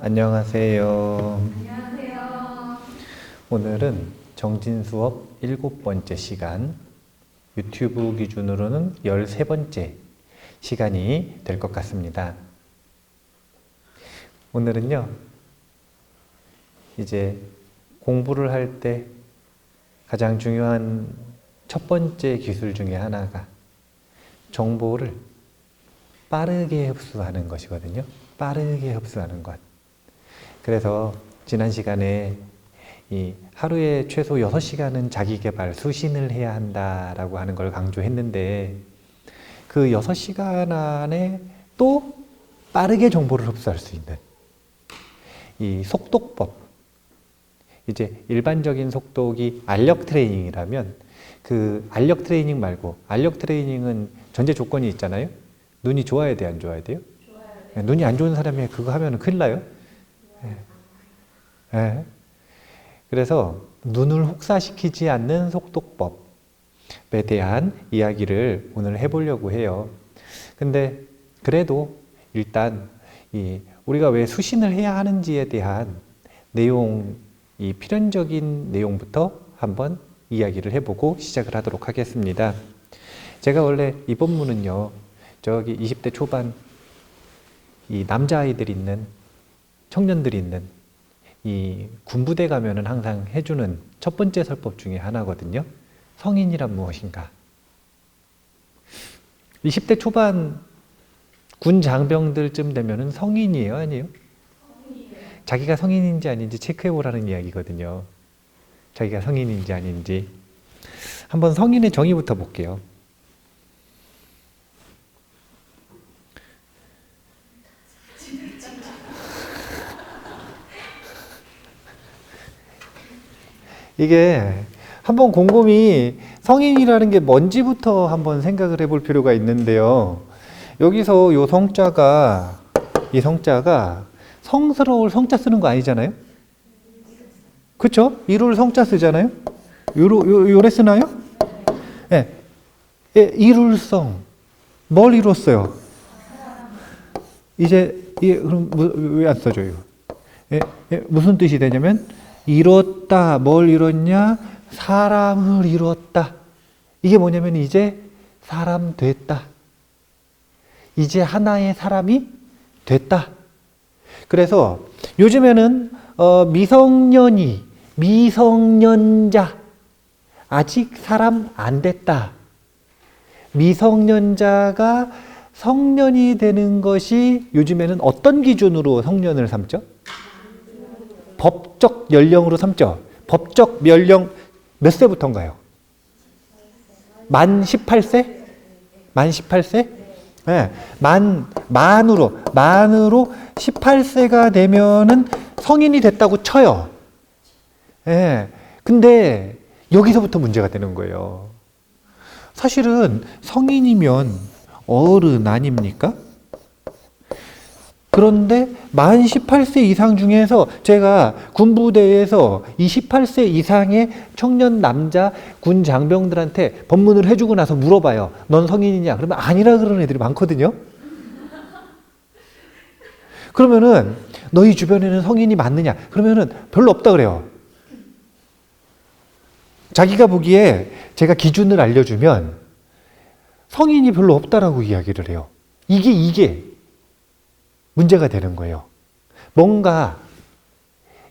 안녕하세요. 안녕하세요. 오늘은 정진 수업 7번째 시간, 유튜브 기준으로는 13번째 시간이 될 것 같습니다. 오늘은요, 이제 공부를 할 때 가장 중요한 첫 번째 기술 중에 하나가 정보를 빠르게 흡수하는 것이거든요. 빠르게 흡수하는 것. 그래서 지난 시간에 이 하루에 최소 6시간은 자기계발, 수신을 해야 한다라고 하는 걸 강조했는데, 그 6시간 안에 또 빠르게 정보를 흡수할 수 있는 이 속독법. 이제 일반적인 속독이 알력 트레이닝이라면, 그 알력 트레이닝 말고, 알력 트레이닝은 전제 조건이 있잖아요. 눈이 좋아야 돼, 안 좋아야 돼요? 좋아야 돼. 눈이 안 좋은 사람이 그거 하면 큰일 나요. 네. 그래서 눈을 혹사시키지 않는 속독법에 대한 이야기를 오늘 해보려고 해요. 근데 그래도 일단 우리가 왜 수신을 해야 하는지에 대한 내용, 이 필연적인 내용부터 한번 이야기를 해보고 시작을 하도록 하겠습니다. 제가 원래 이 본문은요, 저기 20대 초반 이 남자아이들 있는, 청년들이 있는 이 군부대 가면은 항상 해주는 첫 번째 설법 중에 하나거든요. 성인이란 무엇인가? 20대 초반 군 장병들쯤 되면은 성인이에요, 아니에요? 성인이에요. 자기가 성인인지 아닌지 체크해보라는 이야기거든요. 자기가 성인인지 아닌지. 한번 성인의 정의부터 볼게요. 이게 한번 곰곰이 성인이라는 게 뭔지부터 한번 생각을 해볼 필요가 있는데요. 여기서 이 성자가 성스러울 성자 쓰는 거 아니잖아요? 그쵸? 이룰 성자 쓰잖아요? 요래 쓰나요? 예. 예, 이룰성. 뭘 이뤘어요? 이제, 그럼 왜 안 써줘요? 예, 무슨 뜻이 되냐면, 이뤘다. 뭘 이뤘냐? 사람을 이뤘다. 이게 뭐냐면 이제 사람 됐다. 이제 하나의 사람이 됐다. 그래서 요즘에는 미성년자, 아직 사람 안 됐다. 미성년자가 성년이 되는 것이 요즘에는 어떤 기준으로 성년을 삼죠? 법적 연령으로 삼죠. 법적 연령 몇 세부터인가요? 만 18세? 만 18세? 네. 만으로 18세가 되면은 성인이 됐다고 쳐요. 네. 근데 여기서부터 문제가 되는 거예요. 사실은 성인이면 어른 아닙니까? 그런데 만 18세 이상 중에서 제가 군부대에서 28세 이상의 청년 남자 군 장병들한테 법문을 해주고 나서 물어봐요. 넌 성인이냐? 그러면 아니라 그러는 애들이 많거든요. 그러면은 너희 주변에는 성인이 많느냐? 그러면은 별로 없다 그래요. 자기가 보기에 제가 기준을 알려주면 성인이 별로 없다라고 이야기를 해요. 이게 문제가 되는 거예요. 뭔가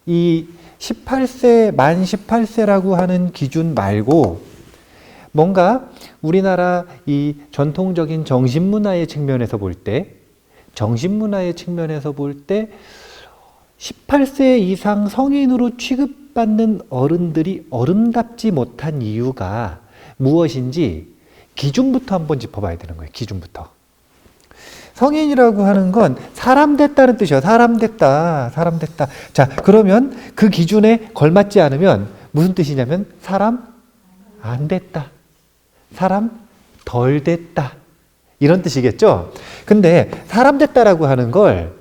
이 18세, 만 18세라고 하는 기준 말고 뭔가 우리나라 이 전통적인 정신문화의 측면에서 볼 때 18세 이상 성인으로 취급받는 어른들이 어른답지 못한 이유가 무엇인지 기준부터 한번 짚어봐야 되는 거예요. 기준부터. 성인이라고 하는 건 사람 됐다는 뜻이에요. 사람 됐다. 자, 그러면 그 기준에 걸맞지 않으면 무슨 뜻이냐면 사람 안 됐다. 사람 덜 됐다. 이런 뜻이겠죠? 근데 사람 됐다라고 하는 걸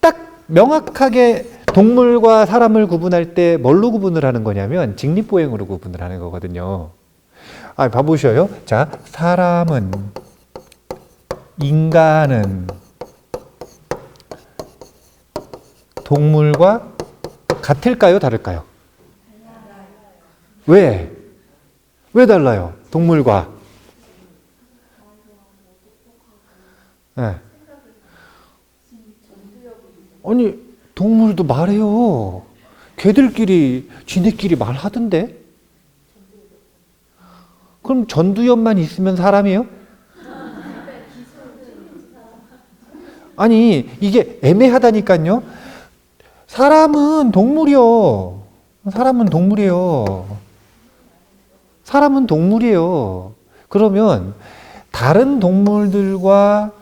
딱 명확하게 동물과 사람을 구분할 때 뭘로 구분을 하는 거냐면 직립보행으로 구분을 하는 거거든요. 봐보셔요. 자, 사람은, 인간은, 동물과 같을까요? 다를까요? 왜? 왜 달라요? 동물과. 네. 아니, 동물도 말해요. 걔들끼리, 지네끼리 말하던데? 그럼 전두엽만 있으면 사람이에요? 아니, 이게 애매하다니까요. 사람은 동물이요. 사람은 동물이에요. 사람은 동물이에요. 그러면 다른 동물들과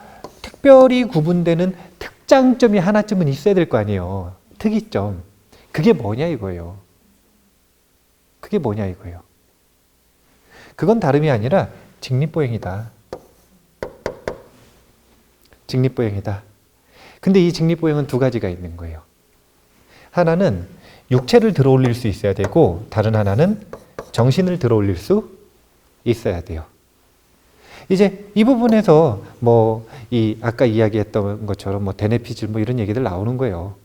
특별히 구분되는 특장점이 하나쯤은 있어야 될 거 아니에요. 특이점. 그게 뭐냐 이거예요. 그게 뭐냐 이거예요. 그건 다름이 아니라 직립보행이다. 직립보행이다. 근데 이 직립보행은 두 가지가 있는 거예요. 하나는 육체를 들어올릴 수 있어야 되고 다른 하나는 정신을 들어올릴 수 있어야 돼요. 이제 이 부분에서 아까 이야기했던 것처럼 대뇌피질 이런 얘기들 나오는 거예요.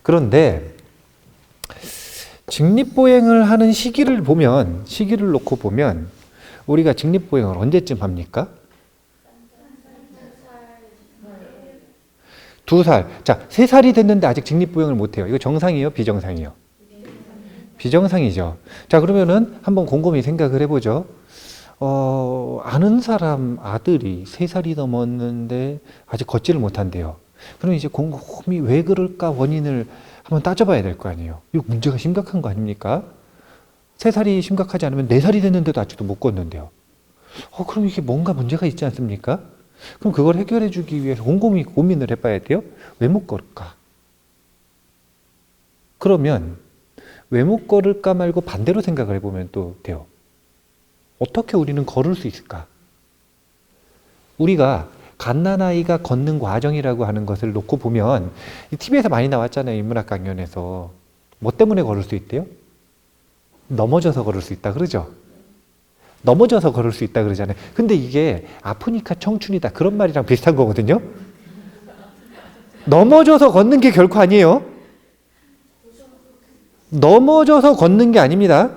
그런데 직립보행을 하는 시기를 놓고 보면 우리가 직립보행을 언제쯤 합니까? 2살. 자, 3살이 됐는데 아직 직립보행을 못해요. 이거 정상이에요? 비정상이에요? 비정상이죠. 자, 그러면은 한번 곰곰이 생각을 해보죠. 아는 사람 아들이 3살이 넘었는데 아직 걷지를 못한대요. 그럼 이제 곰곰이 왜 그럴까 원인을 한번 따져봐야 될 거 아니에요. 이거 문제가 심각한 거 아닙니까? 3살이 심각하지 않으면 4살이 됐는데도 아직도 못 걷는데요. 그럼 이게 뭔가 문제가 있지 않습니까? 그럼 그걸 해결해 주기 위해서 곰곰이 고민을 해봐야 돼요. 왜 못 걸을까? 그러면 왜 못 걸을까 말고 반대로 생각을 해보면 또 돼요. 어떻게 우리는 걸을 수 있을까? 우리가 갓난아이가 걷는 과정이라고 하는 것을 놓고 보면 TV에서 많이 나왔잖아요. 인문학 강연에서. 뭐 때문에 걸을 수 있대요? 넘어져서 걸을 수 있다 그러죠? 넘어져서 걸을 수 있다 그러잖아요. 근데 이게 아프니까 청춘이다 그런 말이랑 비슷한 거거든요. 넘어져서 걷는 게 결코 아니에요. 넘어져서 걷는 게 아닙니다.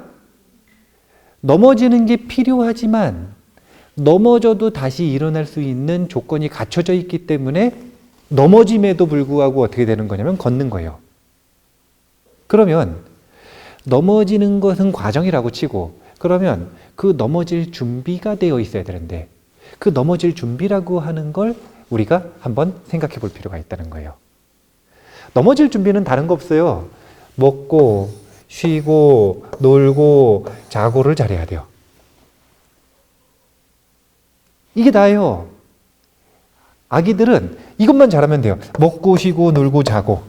넘어지는 게 필요하지만 넘어져도 다시 일어날 수 있는 조건이 갖춰져 있기 때문에 넘어짐에도 불구하고 어떻게 되는 거냐면 걷는 거예요. 그러면 넘어지는 것은 과정이라고 치고 그러면 그 넘어질 준비가 되어 있어야 되는데 그 넘어질 준비라고 하는 걸 우리가 한번 생각해 볼 필요가 있다는 거예요. 넘어질 준비는 다른 거 없어요. 먹고 쉬고 놀고 자고를 잘해야 돼요. 이게 다예요. 아기들은 이것만 잘하면 돼요. 먹고 쉬고 놀고 자고.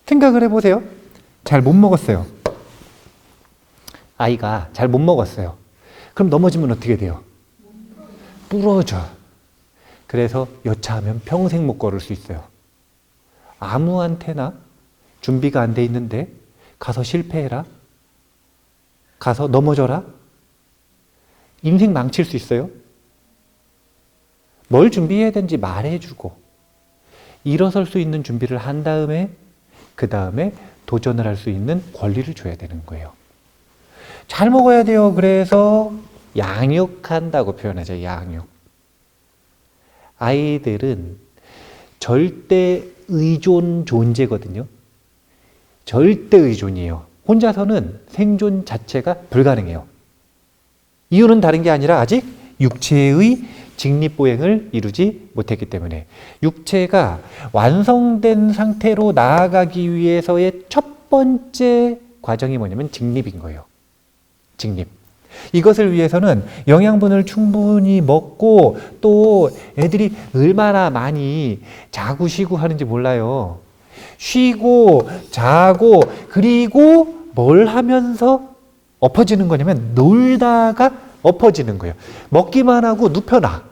생각을 해보세요. 잘 못 먹었어요. 아이가 잘 못 먹었어요. 그럼 넘어지면 어떻게 돼요? 부러져. 그래서 여차하면 평생 못 걸을 수 있어요. 아무한테나 준비가 안 돼 있는데 가서 실패해라. 가서 넘어져라. 인생 망칠 수 있어요. 뭘 준비해야 되는지 말해주고 일어설 수 있는 준비를 한 다음에 그 다음에 도전을 할 수 있는 권리를 줘야 되는 거예요. 잘 먹어야 돼요. 그래서 양육한다고 표현하죠. 양육. 아이들은 절대 의존 존재거든요. 절대 의존이에요. 혼자서는 생존 자체가 불가능해요. 이유는 다른 게 아니라 아직 육체의 직립보행을 이루지 못했기 때문에 육체가 완성된 상태로 나아가기 위해서의 첫 번째 과정이 뭐냐면 직립인 거예요. 직립. 이것을 위해서는 영양분을 충분히 먹고 또 애들이 얼마나 많이 자고 쉬고 하는지 몰라요. 쉬고 자고 그리고 뭘 하면서 엎어지는 거냐면 놀다가 엎어지는 거예요. 먹기만 하고 눕혀놔.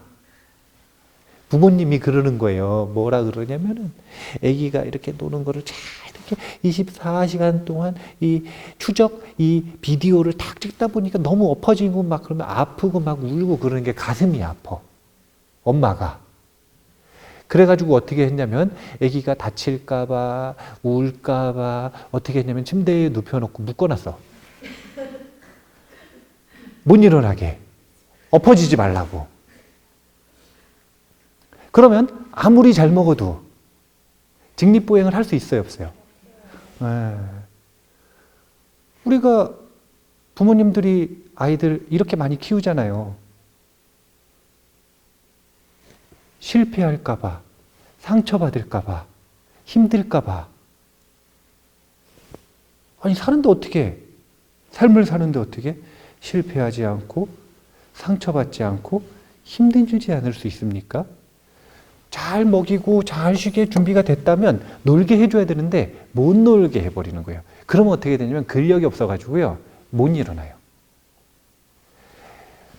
부모님이 그러는 거예요. 뭐라 그러냐면은 아기가 이렇게 노는 거를 잘 이렇게 24시간 동안 이 추적 이 비디오를 탁 찍다 보니까 너무 엎어지고 막 그러면 아프고 막 울고 그러는 게 가슴이 아파. 엄마가. 그래가지고 어떻게 했냐면 아기가 다칠까봐 울까봐 어떻게 했냐면 침대에 눕혀놓고 묶어놨어. 못 일어나게. 엎어지지 말라고. 그러면 아무리 잘 먹어도 직립보행을 할 수 있어요, 없어요? 네. 우리가 부모님들이 아이들 이렇게 많이 키우잖아요. 실패할까봐, 상처받을까봐, 힘들까봐. 아니, 사는데 어떻게, 삶을 사는데 어떻게 실패하지 않고, 상처받지 않고, 힘들지 않을 수 있습니까? 잘 먹이고 잘 쉬게 준비가 됐다면 놀게 해줘야 되는데 못 놀게 해버리는 거예요. 그러면 어떻게 되냐면 근력이 없어가지고요. 못 일어나요.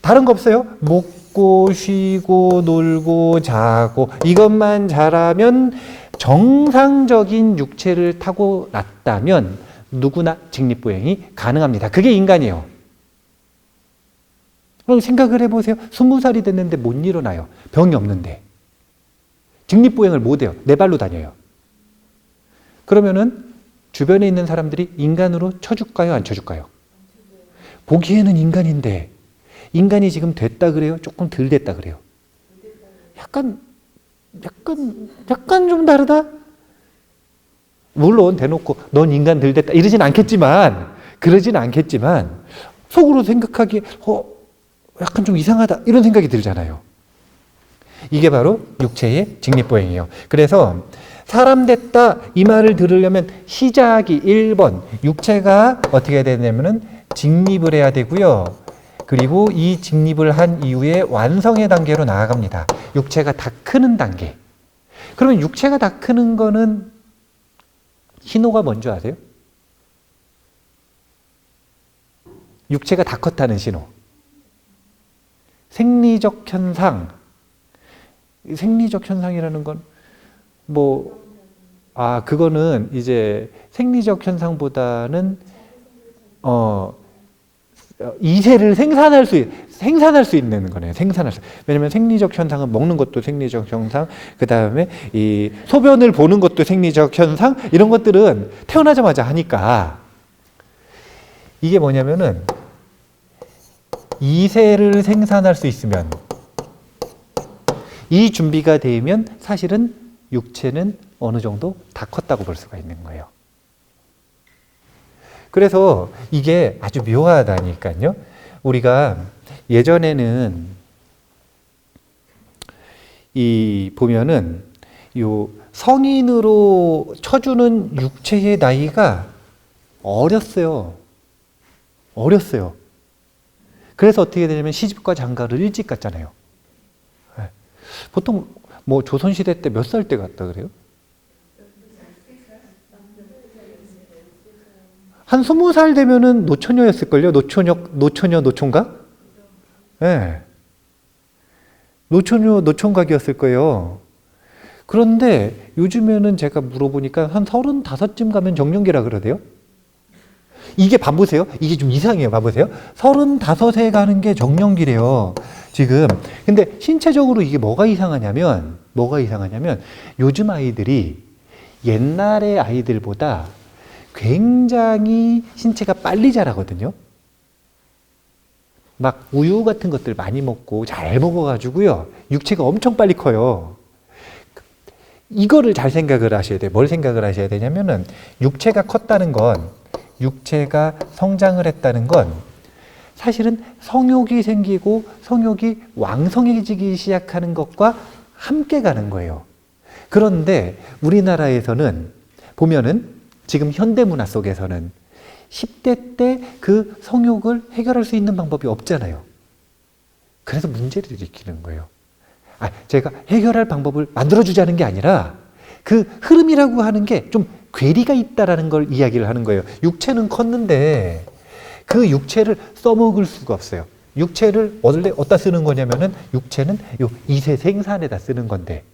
다른 거 없어요? 먹고 쉬고 놀고 자고 이것만 잘하면 정상적인 육체를 타고났다면 누구나 직립보행이 가능합니다. 그게 인간이에요. 그럼 생각을 해보세요. 20살이 됐는데 못 일어나요. 병이 없는데. 직립보행을 못해요. 네 발로 다녀요. 그러면은 주변에 있는 사람들이 인간으로 쳐줄까요? 안 쳐줄까요? 보기에는 인간인데 인간이 지금 됐다 그래요? 조금 덜 됐다 그래요? 약간 좀 다르다? 물론 대놓고 넌 인간 덜 됐다 이러진 않겠지만 그러진 않겠지만 속으로 생각하기에 약간 좀 이상하다 이런 생각이 들잖아요. 이게 바로 육체의 직립보행이에요. 그래서 사람 됐다 이 말을 들으려면 시작이 1번 육체가 어떻게 해야 되냐면은 직립을 해야 되고요. 그리고 이 직립을 한 이후에 완성의 단계로 나아갑니다. 육체가 다 크는 단계. 그러면 육체가 다 크는 거는 신호가 뭔지 아세요? 육체가 다 컸다는 신호. 생리적 현상. 생리적 현상이라는 건 그거는 이제 생리적 현상보다는 이세를 생산할 수 있는 거네요. 왜냐면 생리적 현상은 먹는 것도 생리적 현상, 그 다음에 이 소변을 보는 것도 생리적 현상, 이런 것들은 태어나자마자 하니까 이게 뭐냐면은 이세를 생산할 수 있으면 이 준비가 되면 사실은 육체는 어느 정도 다 컸다고 볼 수가 있는 거예요. 그래서 이게 아주 묘하다니까요. 우리가 예전에는 보면은 요 성인으로 쳐주는 육체의 나이가 어렸어요. 그래서 어떻게 되냐면 시집과 장가를 일찍 갔잖아요. 보통 조선시대 때 몇 살 때 갔다 그래요? 한 20살 되면은 노처녀였을걸요? 노총각? 네. 노총각이었을 거예요. 그런데 요즘에는 제가 물어보니까 한 35쯤 가면 정년기라 그러대요. 이게 봐보세요. 이게 좀 이상해요. 봐보세요. 35세 가는 게 정년기래요. 지금. 근데 신체적으로 이게 뭐가 이상하냐면 요즘 아이들이 옛날의 아이들보다 굉장히 신체가 빨리 자라거든요. 막 우유 같은 것들 많이 먹고 잘 먹어가지고요. 육체가 엄청 빨리 커요. 이거를 잘 생각을 하셔야 돼요. 뭘 생각을 하셔야 되냐면은 육체가 컸다는 건 육체가 성장을 했다는 건 사실은 성욕이 생기고 성욕이 왕성해지기 시작하는 것과 함께 가는 거예요. 그런데 우리나라에서는 보면은 지금 현대문화 속에서는 10대 때 그 성욕을 해결할 수 있는 방법이 없잖아요. 그래서 문제를 일으키는 거예요. 제가 해결할 방법을 만들어주자는 게 아니라 그 흐름이라고 하는 게 좀 괴리가 있다라는 걸 이야기를 하는 거예요. 육체는 컸는데 그 육체를 써먹을 수가 없어요. 육체를 원래 어디다 쓰는 거냐면은 육체는 요 이세 생산에다 쓰는 건데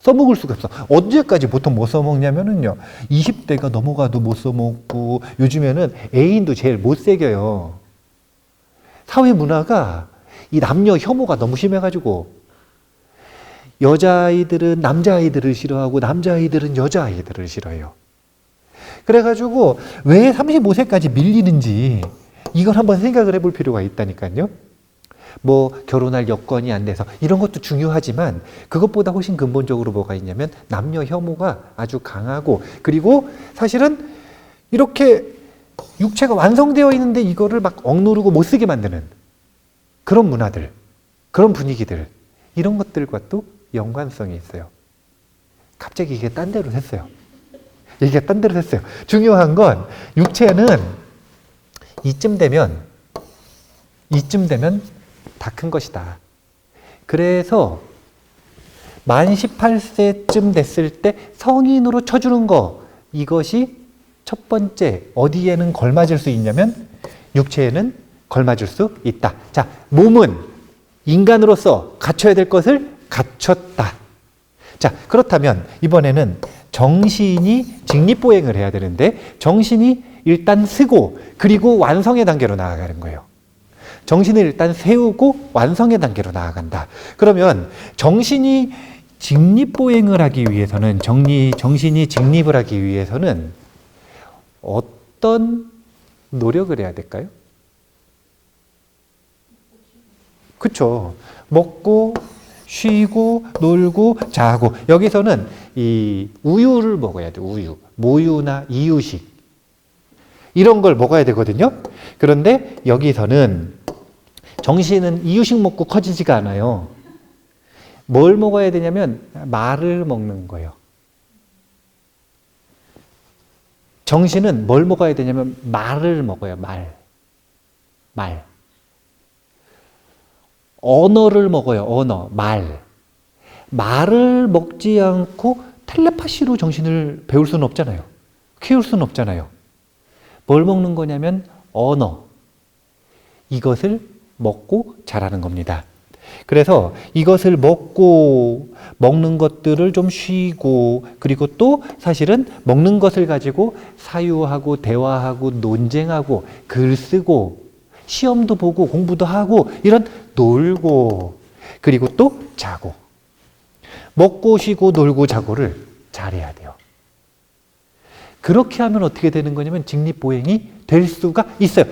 써먹을 수가 없어. 언제까지 보통 못 써먹냐면은요. 20대가 넘어가도 못 써먹고 요즘에는 애인도 제일 못 새겨요. 사회 문화가 이 남녀 혐오가 너무 심해가지고 여자아이들은 남자아이들을 싫어하고 남자아이들은 여자아이들을 싫어해요. 그래가지고 왜 35세까지 밀리는지 이걸 한번 생각을 해볼 필요가 있다니까요. 뭐 결혼할 여건이 안 돼서 이런 것도 중요하지만 그것보다 훨씬 근본적으로 뭐가 있냐면 남녀 혐오가 아주 강하고, 그리고 사실은 이렇게 육체가 완성되어 있는데 이거를 막 억누르고 못 쓰게 만드는 그런 문화들, 그런 분위기들, 이런 것들과 또 연관성이 있어요. 갑자기 이게 딴 데로 샜어요. 얘기가 딴 데로 샜어요. 중요한 건 육체는 이쯤 되면 다 큰 것이다. 그래서 만 18세쯤 됐을 때 성인으로 쳐주는 거, 이것이 첫 번째 어디에는 걸맞을 수 있냐면 육체에는 걸맞을 수 있다. 자, 몸은 인간으로서 갖춰야 될 것을 갖췄다. 자, 그렇다면 이번에는 정신이 직립보행을 해야 되는데 정신이 일단 쓰고 그리고 완성의 단계로 나아가는 거예요. 정신을 일단 세우고 완성의 단계로 나아간다. 그러면 정신이 직립보행을 하기 위해서는, 정신이 직립을 하기 위해서는 어떤 노력을 해야 될까요? 그렇죠. 먹고 쉬고 놀고 자고. 여기서는 이 우유를 먹어야 돼. 우유, 모유나 이유식 이런 걸 먹어야 되거든요. 그런데 여기서는 정신은 이유식 먹고 커지지가 않아요. 뭘 먹어야 되냐면 말을 먹는 거예요. 정신은 뭘 먹어야 되냐면 말을 먹어요. 말. 언어를 먹어요. 언어, 말. 말을 먹지 않고 텔레파시로 정신을 배울 수는 없잖아요. 키울 수는 없잖아요. 뭘 먹는 거냐면 언어. 이것을 먹고 자라는 겁니다. 그래서 이것을 먹는 것들을 좀 쉬고, 그리고 또 사실은 먹는 것을 가지고 사유하고 대화하고 논쟁하고 글 쓰고 시험도 보고 공부도 하고 이런 놀고, 그리고 또 자고. 먹고 쉬고 놀고 자고를 잘해야 돼요. 그렇게 하면 어떻게 되는 거냐면 직립보행이 될 수가 있어요.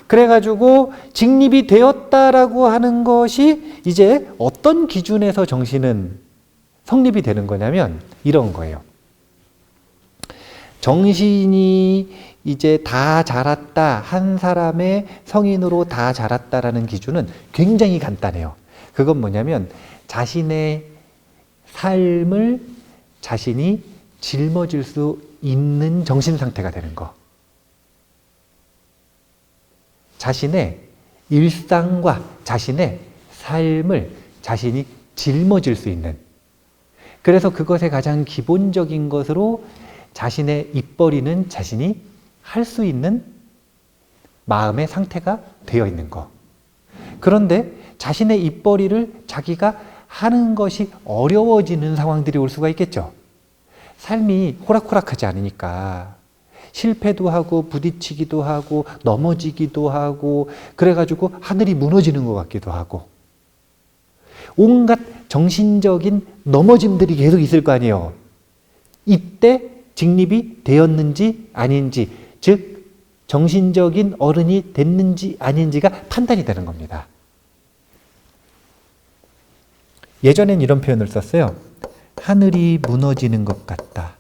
그래가지고 직립이 되었다라고 하는 것이 이제 어떤 기준에서 정신은 성립이 되는 거냐면 이런 거예요. 정신이 이제 다 자랐다, 한 사람의 성인으로 다 자랐다라는 기준은 굉장히 간단해요. 그건 뭐냐면 자신의 삶을 자신이 짊어질 수 있는 정신 상태가 되는 거. 자신의 일상과 자신의 삶을 자신이 짊어질 수 있는. 그래서 그것의 가장 기본적인 것으로 자신의 입벌이는 자신이 할 수 있는 마음의 상태가 되어 있는 거. 그런데 자신의 입벌이를 자기가 하는 것이 어려워지는 상황들이 올 수가 있겠죠. 삶이 호락호락하지 않으니까 실패도 하고 부딪히기도 하고 넘어지기도 하고 그래가지고 하늘이 무너지는 것 같기도 하고 온갖 정신적인 넘어짐들이 계속 있을 거 아니에요. 이때 직립이 되었는지 아닌지, 즉 정신적인 어른이 됐는지 아닌지가 판단이 되는 겁니다. 예전엔 이런 표현을 썼어요. 하늘이 무너지는 것 같다.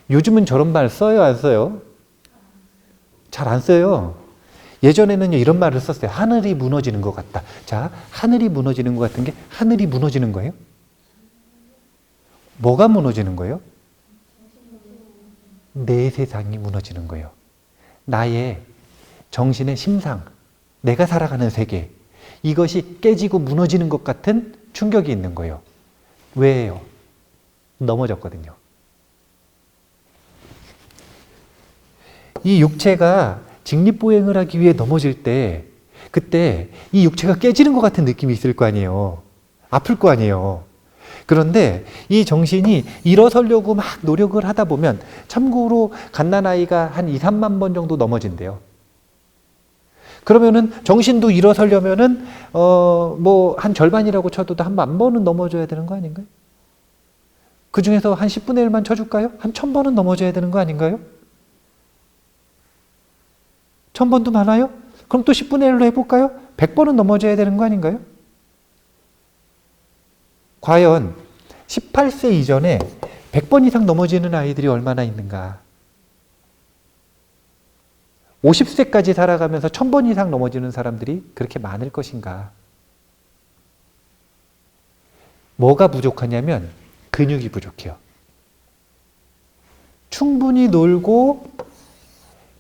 요즘은 저런 말 써요, 안 써요? 잘 안 써요. 예전에는 이런 말을 썼어요. 하늘이 무너지는 것 같다. 자, 하늘이 무너지는 것 같은 게 하늘이 무너지는 거예요? 뭐가 무너지는 거예요? 내 세상이 무너지는 거예요. 나의 정신의 심상, 내가 살아가는 세계, 이것이 깨지고 무너지는 것 같은 충격이 있는 거예요. 왜요? 넘어졌거든요. 이 육체가 직립보행을 하기 위해 넘어질 때 그때 이 육체가 깨지는 것 같은 느낌이 있을 거 아니에요. 아플 거 아니에요. 그런데 이 정신이 일어서려고 막 노력을 하다 보면, 참고로 갓난아이가 한 2, 3만 번 정도 넘어진대요. 그러면은 정신도 일어서려면은 뭐 한 절반이라고 쳐도 한 10,000번은 넘어져야 되는 거 아닌가요? 그 중에서 한 10분의 1만 쳐줄까요? 한 1,000번은 넘어져야 되는 거 아닌가요? 1,000번도 많아요? 그럼 또 10분의 1로 해볼까요? 100번은 넘어져야 되는 거 아닌가요? 과연 18세 이전에 100번 이상 넘어지는 아이들이 얼마나 있는가? 50세까지 살아가면서 1,000번 이상 넘어지는 사람들이 그렇게 많을 것인가? 뭐가 부족하냐면 근육이 부족해요. 충분히 놀고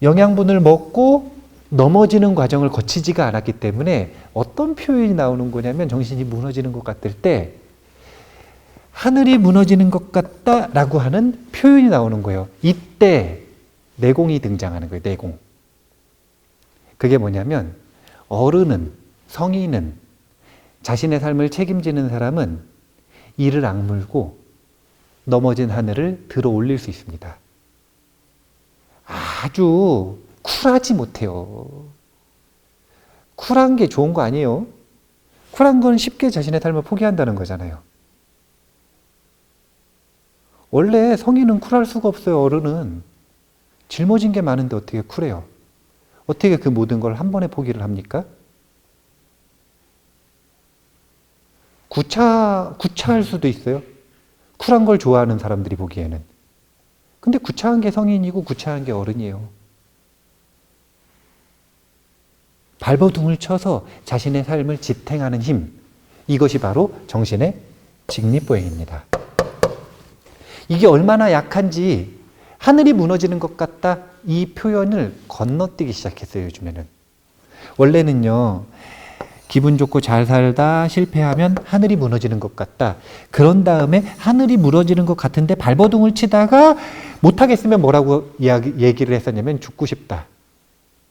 영양분을 먹고 넘어지는 과정을 거치지가 않았기 때문에 어떤 표현이 나오는 거냐면, 정신이 무너지는 것 같을 때 하늘이 무너지는 것 같다라고 하는 표현이 나오는 거예요. 이때 내공이 등장하는 거예요. 내공. 그게 뭐냐면, 어른은, 성인은, 자신의 삶을 책임지는 사람은 이를 악물고 넘어진 하늘을 들어 올릴 수 있습니다. 아주 쿨하지 못해요. 쿨한 게 좋은 거 아니에요? 쿨한 건 쉽게 자신의 삶을 포기한다는 거잖아요. 원래 성인은 쿨할 수가 없어요. 어른은 짊어진 게 많은데 어떻게 쿨해요? 어떻게 그 모든 걸 한 번에 포기를 합니까? 구차할 수도 있어요. 쿨한 걸 좋아하는 사람들이 보기에는. 근데 구차한 게 성인이고 구차한 게 어른이에요. 발버둥을 쳐서 자신의 삶을 지탱하는 힘, 이것이 바로 정신의 직립보행입니다. 이게 얼마나 약한지 하늘이 무너지는 것 같다, 이 표현을 건너뛰기 시작했어요. 요즘에는. 원래는요, 기분 좋고 잘 살다 실패하면 하늘이 무너지는 것 같다. 그런 다음에 하늘이 무너지는 것 같은데 발버둥을 치다가 못하겠으면 뭐라고 얘기를 했었냐면 죽고 싶다.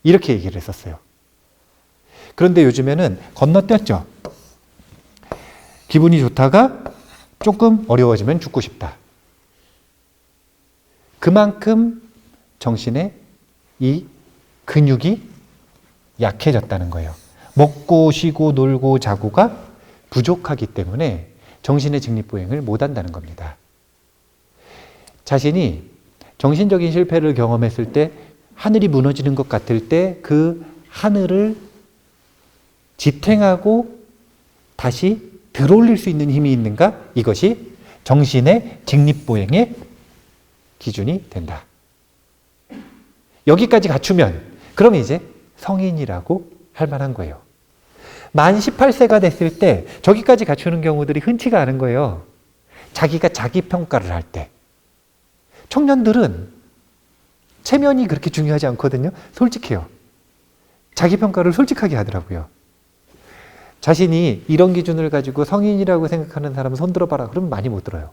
이렇게 얘기를 했었어요. 그런데 요즘에는 건너뛰었죠. 기분이 좋다가 조금 어려워지면 죽고 싶다. 그만큼 정신의 이 근육이 약해졌다는 거예요. 먹고 쉬고 놀고 자고가 부족하기 때문에 정신의 직립보행을 못한다는 겁니다. 자신이 정신적인 실패를 경험했을 때, 하늘이 무너지는 것 같을 때 그 하늘을 지탱하고 다시 들어올릴 수 있는 힘이 있는가? 이것이 정신의 직립보행의 기준이 된다. 여기까지 갖추면 그럼 이제 성인이라고 할 만한 거예요. 만 18세가 됐을 때 저기까지 갖추는 경우들이 흔치가 않은 거예요. 자기가 자기 평가를 할 때. 청년들은 체면이 그렇게 중요하지 않거든요. 솔직해요. 자기 평가를 솔직하게 하더라고요. 자신이 이런 기준을 가지고 성인이라고 생각하는 사람은 손 들어봐라. 그러면 많이 못 들어요.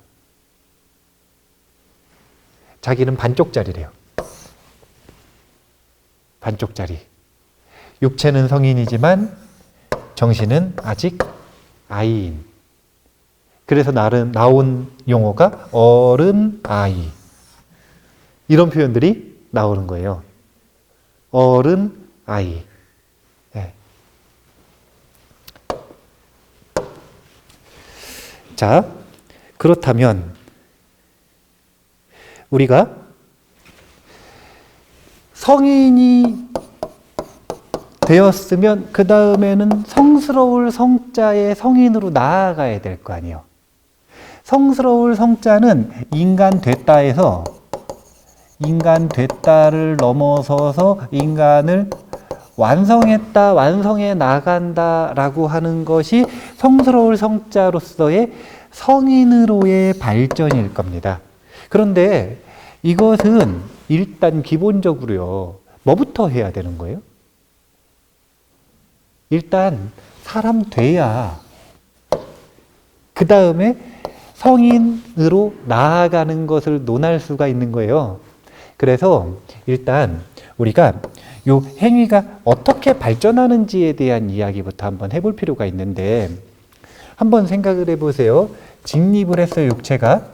자기는 반쪽짜리래요. 반쪽짜리. 육체는 성인이지만 정신은 아직 아이인. 그래서 나온 용어가 어른, 아이. 이런 표현들이 나오는 거예요. 어른, 아이. 네. 자, 그렇다면 우리가 성인이 되었으면 그 다음에는 성스러울 성자의 성인으로 나아가야 될 거 아니에요. 성스러울 성자는 인간 됐다에서 인간 됐다를 넘어서서 인간을 완성했다, 완성해 나간다라고 하는 것이 성스러울 성자로서의 성인으로의 발전일 겁니다. 그런데 이것은 일단 기본적으로요, 뭐부터 해야 되는 거예요? 일단 사람 돼야 그 다음에 성인으로 나아가는 것을 논할 수가 있는 거예요. 그래서 일단 우리가 이 행위가 어떻게 발전하는지에 대한 이야기부터 한번 해볼 필요가 있는데, 한번 생각을 해보세요. 직립을 했어요, 육체가.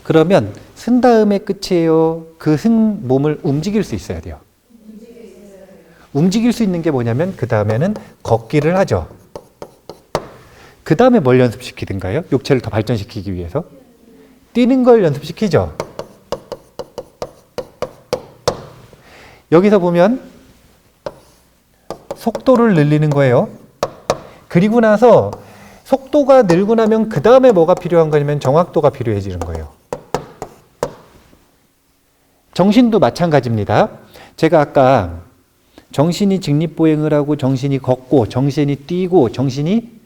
그러면 쓴 다음에 끝이에요? 그 쓴 몸을 움직일 수 있어야 돼요. 움직일 수 있는 게 뭐냐면 그 다음에는 걷기를 하죠. 그 다음에 뭘 연습시키든가요? 육체를 더 발전시키기 위해서 뛰는 걸 연습시키죠. 여기서 보면 속도를 늘리는 거예요. 그리고 나서 속도가 늘고 나면 그 다음에 뭐가 필요한 거냐면 정확도가 필요해지는 거예요. 정신도 마찬가지입니다. 제가 아까 정신이 직립보행을 하고 정신이 걷고 정신이 뛰고 정신이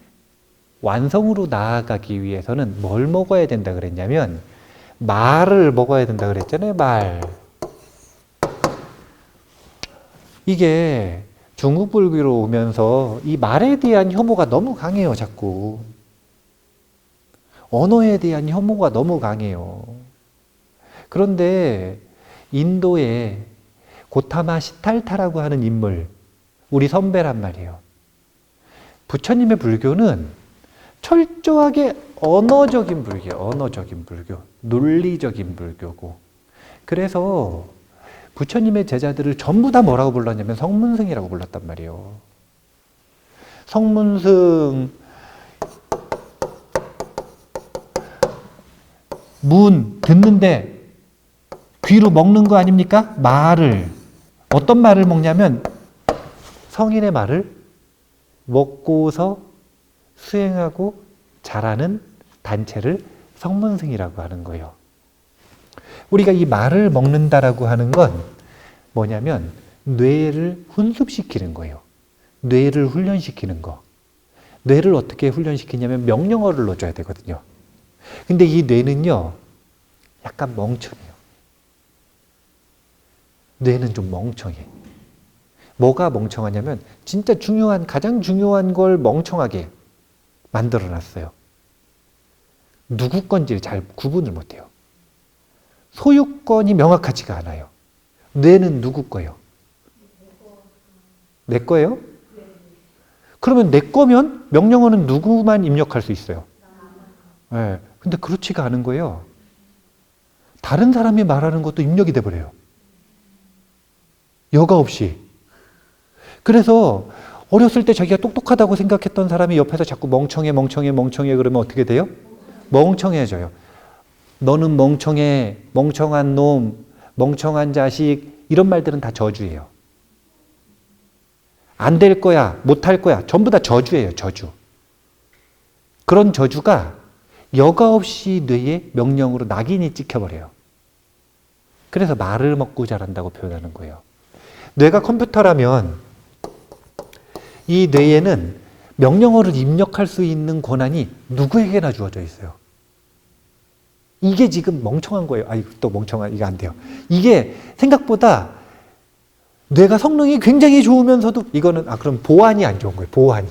완성으로 나아가기 위해서는 뭘 먹어야 된다 그랬냐면 말을 먹어야 된다 그랬잖아요. 말. 이게 중국 불교로 오면서 이 말에 대한 혐오가 너무 강해요. 자꾸. 언어에 대한 혐오가 너무 강해요. 그런데 인도에 고타마 시탈타라고 하는 인물, 우리 선배란 말이에요. 부처님의 불교는 철저하게 언어적인 불교예요. 언어적인 불교, 논리적인 불교고. 그래서 부처님의 제자들을 전부 다 뭐라고 불렀냐면 성문승이라고 불렀단 말이에요. 성문승, 문 듣는데 귀로 먹는 거 아닙니까? 말을. 어떤 말을 먹냐면 성인의 말을 먹고서 수행하고 잘하는 단체를 성문승이라고 하는 거예요. 우리가 이 말을 먹는다라고 하는 건 뭐냐면 뇌를 훈습시키는 거예요. 뇌를 훈련시키는 거. 뇌를 어떻게 훈련시키냐면 명령어를 넣어줘야 되거든요. 근데 이 뇌는요, 약간 멍청해요. 뇌는 좀 멍청해. 뭐가 멍청하냐면 진짜 중요한, 가장 중요한 걸 멍청하게 만들어 놨어요. 누구 건지 잘 구분을 못해요. 소유권이 명확하지가 않아요. 뇌는 누구 거예요? 내 거예요? 그러면 내 거면 명령어는 누구만 입력할 수 있어요? 네. 근데 그렇지가 않은 거예요. 다른 사람이 말하는 것도 입력이 돼버려요. 여과 없이. 그래서 어렸을 때 자기가 똑똑하다고 생각했던 사람이 옆에서 자꾸 멍청해 그러면 어떻게 돼요? 멍청해져요. 너는 멍청해, 멍청한 놈, 멍청한 자식, 이런 말들은 다 저주예요. 안 될 거야, 못 할 거야, 전부 다 저주예요, 저주. 그런 저주가 여과 없이 뇌에 명령으로 낙인이 찍혀버려요. 그래서 말을 먹고 자란다고 표현하는 거예요. 뇌가 컴퓨터라면 이 뇌에는 명령어를 입력할 수 있는 권한이 누구에게나 주어져 있어요. 이게 지금 멍청한 거예요. 또 멍청한, 이거 안 돼요. 이게 생각보다 뇌가 성능이 굉장히 좋으면서도 이거는, 그럼 보안이 안 좋은 거예요. 보안이.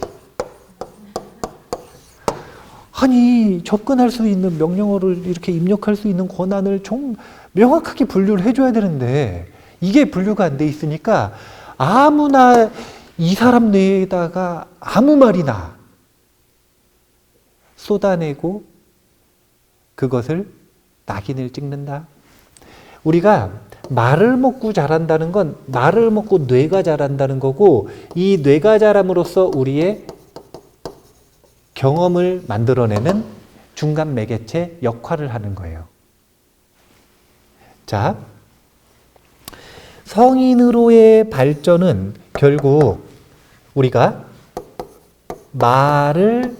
아니, 접근할 수 있는 명령어를 이렇게 입력할 수 있는 권한을 좀 명확하게 분류를 해줘야 되는데 이게 분류가 안 돼 있으니까 아무나 이 사람 뇌에다가 아무 말이나 쏟아내고 그것을 낙인을 찍는다. 우리가 말을 먹고 자란다는 건 말을 먹고 뇌가 자란다는 거고, 이 뇌가 자람으로써 우리의 경험을 만들어내는 중간 매개체 역할을 하는 거예요. 자, 성인으로의 발전은 결국 우리가 말을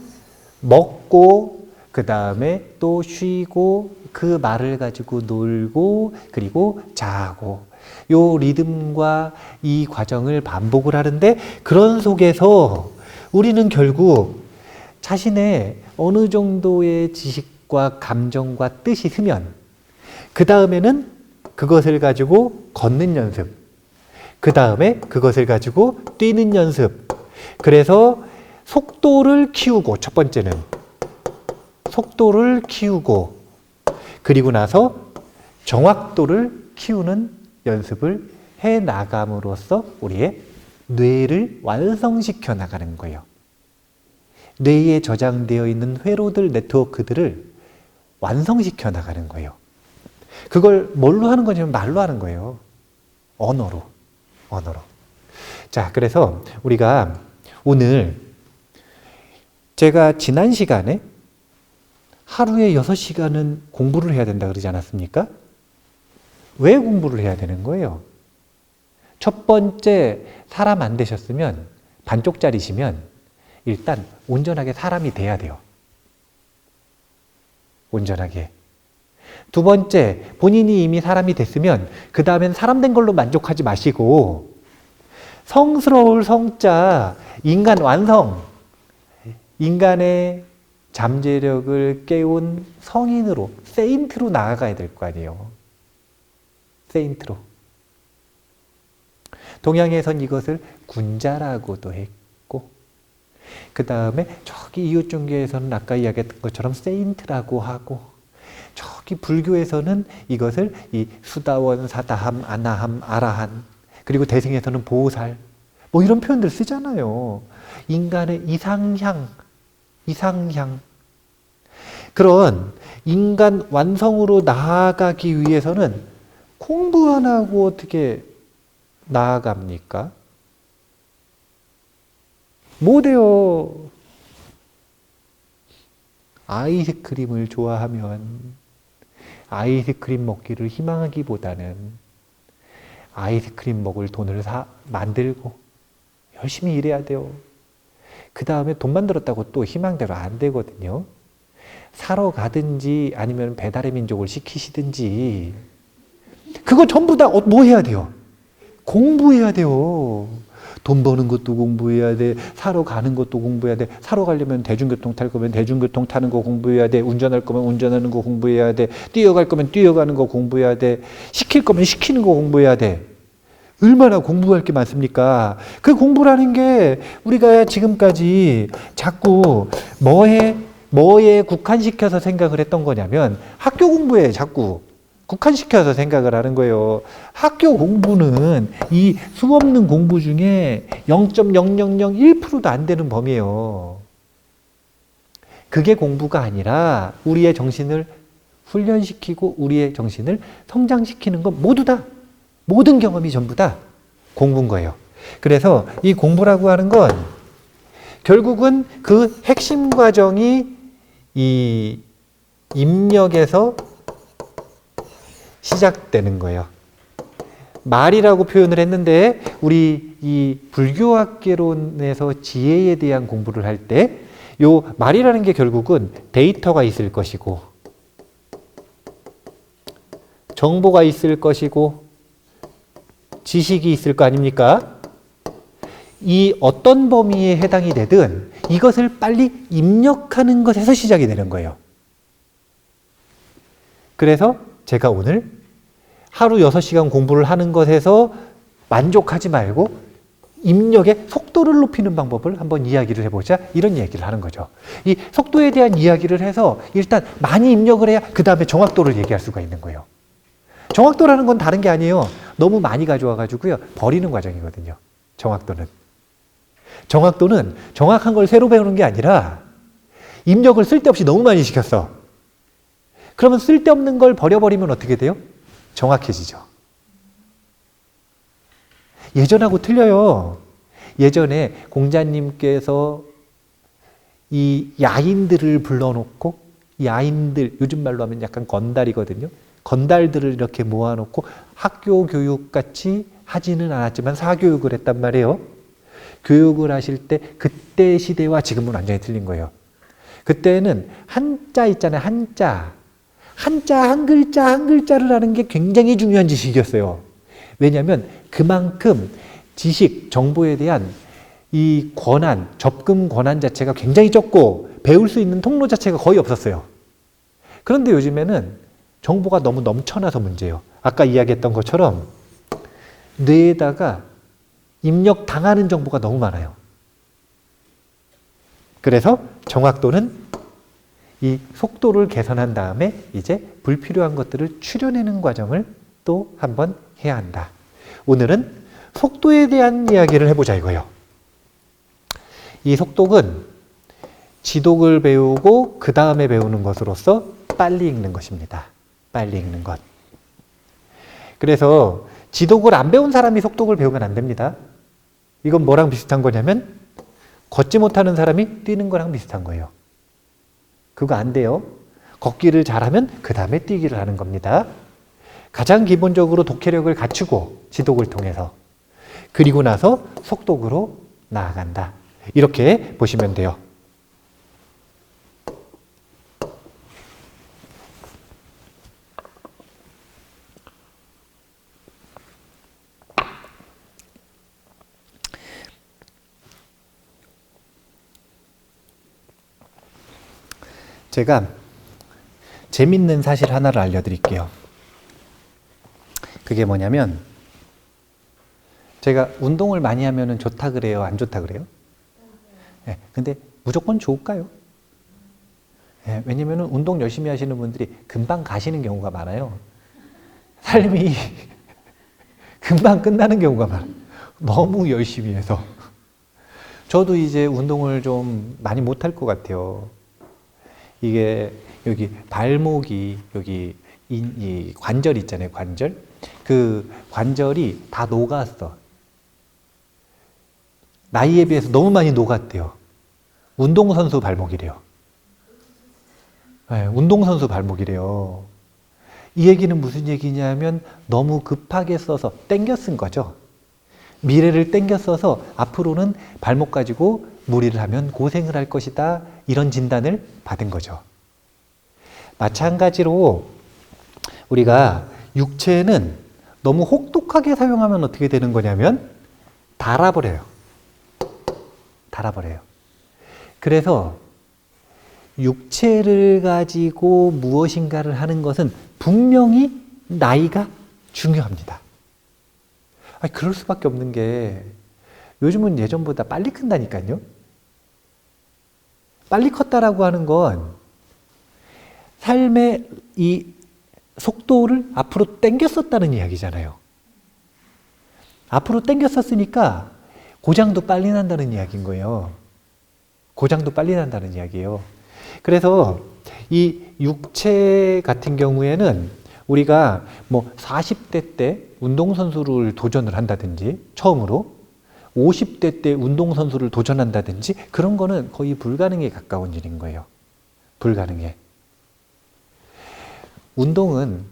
먹고 그 다음에 또 쉬고 그 말을 가지고 놀고 그리고 자고, 요 리듬과 이 과정을 반복을 하는데, 그런 속에서 우리는 결국 자신의 어느 정도의 지식과 감정과 뜻이 서면 그 다음에는 그것을 가지고 걷는 연습, 그 다음에 그것을 가지고 뛰는 연습. 그래서 속도를 키우고, 첫 번째는 속도를 키우고, 그리고 나서 정확도를 키우는 연습을 해 나감으로써 우리의 뇌를 완성시켜 나가는 거예요. 뇌에 저장되어 있는 회로들, 네트워크들을 완성시켜 나가는 거예요. 그걸 뭘로 하는 거냐면 말로 하는 거예요. 언어로. 자, 그래서 우리가 오늘 제가 지난 시간에 하루에 6시간은 공부를 해야 된다 그러지 않았습니까? 왜 공부를 해야 되는 거예요? 첫 번째, 사람 안 되셨으면, 반쪽짜리시면 일단 온전하게 사람이 돼야 돼요. 온전하게. 두 번째, 본인이 이미 사람이 됐으면 그 다음엔 사람 된 걸로 만족하지 마시고 성스러울 성자, 인간 완성, 인간의 잠재력을 깨운 성인으로, 세인트로 나아가야 될 거 아니에요. 세인트로. 동양에선 이것을 군자라고도 했고, 그 다음에 저기 이웃 종교에서는 아까 이야기했던 것처럼 세인트라고 하고, 저기 불교에서는 이것을 이 수다원, 사다함, 아나함, 아라한, 그리고 대승에서는 보살, 뭐 이런 표현들 쓰잖아요. 인간의 이상향. 그런 인간 완성으로 나아가기 위해서는 공부 안 하고 어떻게 나아갑니까? 못해요. 아이스크림을 좋아하면 아이스크림 먹기를 희망하기보다는 아이스크림 먹을 돈을 만들고 열심히 일해야 돼요. 그 다음에 돈 만들었다고 또 희망대로 안 되거든요. 사러 가든지 아니면 배달의 민족을 시키시든지, 그거 전부 다 뭐 해야 돼요? 공부해야 돼요. 돈 버는 것도 공부해야 돼. 사러 가는 것도 공부해야 돼. 사러 가려면 대중교통 탈 거면 대중교통 타는 거 공부해야 돼. 운전할 거면 운전하는 거 공부해야 돼. 뛰어갈 거면 뛰어가는 거 공부해야 돼. 시킬 거면 시키는 거 공부해야 돼. 얼마나 공부할 게 많습니까? 그 공부라는 게 우리가 지금까지 자꾸 뭐에 국한시켜서 생각을 했던 거냐면 학교 공부에 자꾸 국한시켜서 생각을 하는 거예요. 학교 공부는 이 수없는 공부 중에 0.0001%도 안 되는 범위예요. 그게 공부가 아니라 우리의 정신을 훈련시키고 우리의 정신을 성장시키는 건 모두 다, 모든 경험이 전부 다 공부인 거예요. 그래서 이 공부라고 하는 건 결국은 그 핵심 과정이 이 입력에서 시작되는 거예요. 말이라고 표현을 했는데 우리 이 불교학개론에서 지혜에 대한 공부를 할 때 요 말이라는 게 결국은 데이터가 있을 것이고 정보가 있을 것이고 지식이 있을 거 아닙니까? 이 어떤 범위에 해당이 되든 이것을 빨리 입력하는 것에서 시작이 되는 거예요. 그래서 제가 오늘 하루 6시간 공부를 하는 것에서 만족하지 말고 입력의 속도를 높이는 방법을 한번 이야기를 해보자, 이런 얘기를 하는 거죠. 이 속도에 대한 이야기를 해서 일단 많이 입력을 해야 그 다음에 정확도를 얘기할 수가 있는 거예요. 정확도라는 건 다른 게 아니에요. 너무 많이 가져와가지고요 버리는 과정이거든요. 정확도는 정확한 걸 새로 배우는 게 아니라 입력을 쓸데없이 너무 많이 시켰어. 그러면 쓸데없는 걸 버려버리면 어떻게 돼요? 정확해지죠. 예전하고 틀려요. 예전에 공자님께서 이 야인들을 불러놓고, 야인들, 요즘 말로 하면 약간 건달이거든요. 건달들을 이렇게 모아놓고 학교 교육같이 하지는 않았지만 사교육을 했단 말이에요. 교육을 하실 때 그때 시대와 지금은 완전히 틀린 거예요. 그때는 한자 있잖아요. 한자, 한 글자를 하는 게 굉장히 중요한 지식이었어요. 왜냐하면 그만큼 지식, 정보에 대한 이 권한, 접근 권한 자체가 굉장히 적고 배울 수 있는 통로 자체가 거의 없었어요. 그런데 요즘에는 정보가 너무 넘쳐나서 문제예요. 아까 이야기했던 것처럼 뇌에다가 입력 당하는 정보가 너무 많아요. 그래서 정확도는 이 속도를 개선한 다음에 이제 불필요한 것들을 추려내는 과정을 또 한번 해야 한다. 오늘은 속도에 대한 이야기를 해보자 이거예요. 이 속도는 지독을 배우고 그 다음에 배우는 것으로서 빨리 읽는 것입니다. 빨리 읽는 것. 그래서 지독을 안 배운 사람이 속독을 배우면 안 됩니다. 이건 뭐랑 비슷한 거냐면 걷지 못하는 사람이 뛰는 거랑 비슷한 거예요. 그거 안 돼요. 걷기를 잘하면 그 다음에 뛰기를 하는 겁니다. 가장 기본적으로 독해력을 갖추고 지독을 통해서 그리고 나서 속독으로 나아간다. 이렇게 보시면 돼요. 제가 재밌는 사실 하나를 알려드릴게요. 그게 뭐냐면 제가 운동을 많이 하면 좋다 그래요? 안 좋다 그래요? 네, 근데 무조건 좋을까요? 네, 왜냐면 운동 열심히 하시는 분들이 금방 가시는 경우가 많아요. 삶이 금방 끝나는 경우가 많아요. 너무 열심히 해서. 저도 이제 운동을 좀 많이 못할 것 같아요. 이게 여기 발목이 여기 이 관절 있잖아요. 관절. 그 관절이 다 녹았어. 나이에 비해서 너무 많이 녹았대요. 운동선수 발목이래요. 네, 운동선수 발목이래요. 이 얘기는 무슨 얘기냐면 너무 급하게 써서 땡겨 쓴 거죠. 미래를 땡겨 써서 앞으로는 발목 가지고 무리를 하면 고생을 할 것이다. 이런 진단을 받은 거죠. 마찬가지로 우리가 육체는 너무 혹독하게 사용하면 어떻게 되는 거냐면 달아버려요. 달아버려요. 그래서 육체를 가지고 무엇인가를 하는 것은 분명히 나이가 중요합니다. 아니, 그럴 수밖에 없는 게 요즘은 예전보다 빨리 큰다니까요. 빨리 컸다라고 하는 건 삶의 이 속도를 앞으로 당겼었다는 이야기잖아요. 앞으로 당겼었으니까 고장도 빨리 난다는 이야기인 거예요. 고장도 빨리 난다는 이야기예요. 그래서 이 육체 같은 경우에는 우리가 뭐 40대 때 운동선수를 도전을 한다든지 처음으로 50대 때 운동선수를 도전한다든지 그런 거는 거의 불가능에 가까운 일인 거예요. 불가능해. 운동은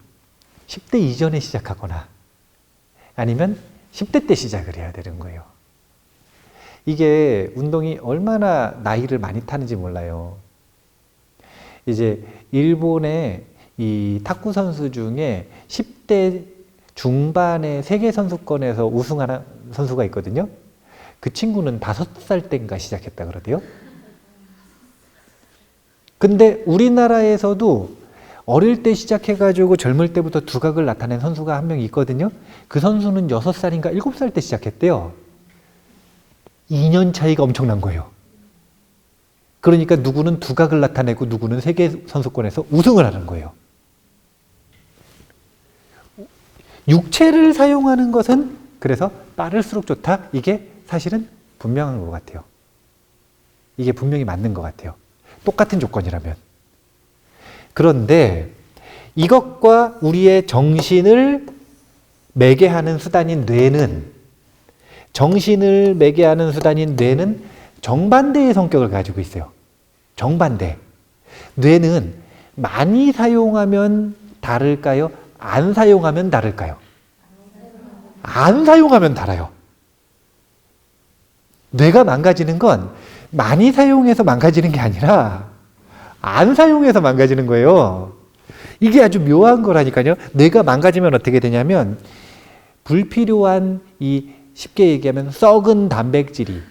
10대 이전에 시작하거나 아니면 10대 때 시작을 해야 되는 거예요. 이게 운동이 얼마나 나이를 많이 타는지 몰라요. 이제 일본의 이 탁구 선수 중에 10대 중반에 세계 선수권에서 우승하는 선수가 있거든요. 그 친구는 5살 때인가 시작했다 그러대요. 근데 우리나라에서도 어릴 때 시작해가지고 젊을 때부터 두각을 나타낸 선수가 한 명 있거든요. 그 선수는 6살인가 7살 때 시작했대요. 2년 차이가 엄청난 거예요. 그러니까 누구는 두각을 나타내고 누구는 세계 선수권에서 우승을 하는 거예요. 육체를 사용하는 것은 그래서 빠를수록 좋다. 이게 사실은 분명한 것 같아요. 이게 분명히 맞는 것 같아요. 똑같은 조건이라면. 그런데 이것과 우리의 정신을 매개하는 수단인 뇌는 정신을 매개하는 수단인 뇌는 정반대의 성격을 가지고 있어요. 정반대. 뇌는 많이 사용하면 다를까요? 안 사용하면 다를까요? 안 사용하면 달아요. 뇌가 망가지는 건 많이 사용해서 망가지는 게 아니라 안 사용해서 망가지는 거예요. 이게 아주 묘한 거라니까요. 뇌가 망가지면 어떻게 되냐면 불필요한 이 쉽게 얘기하면 썩은 단백질이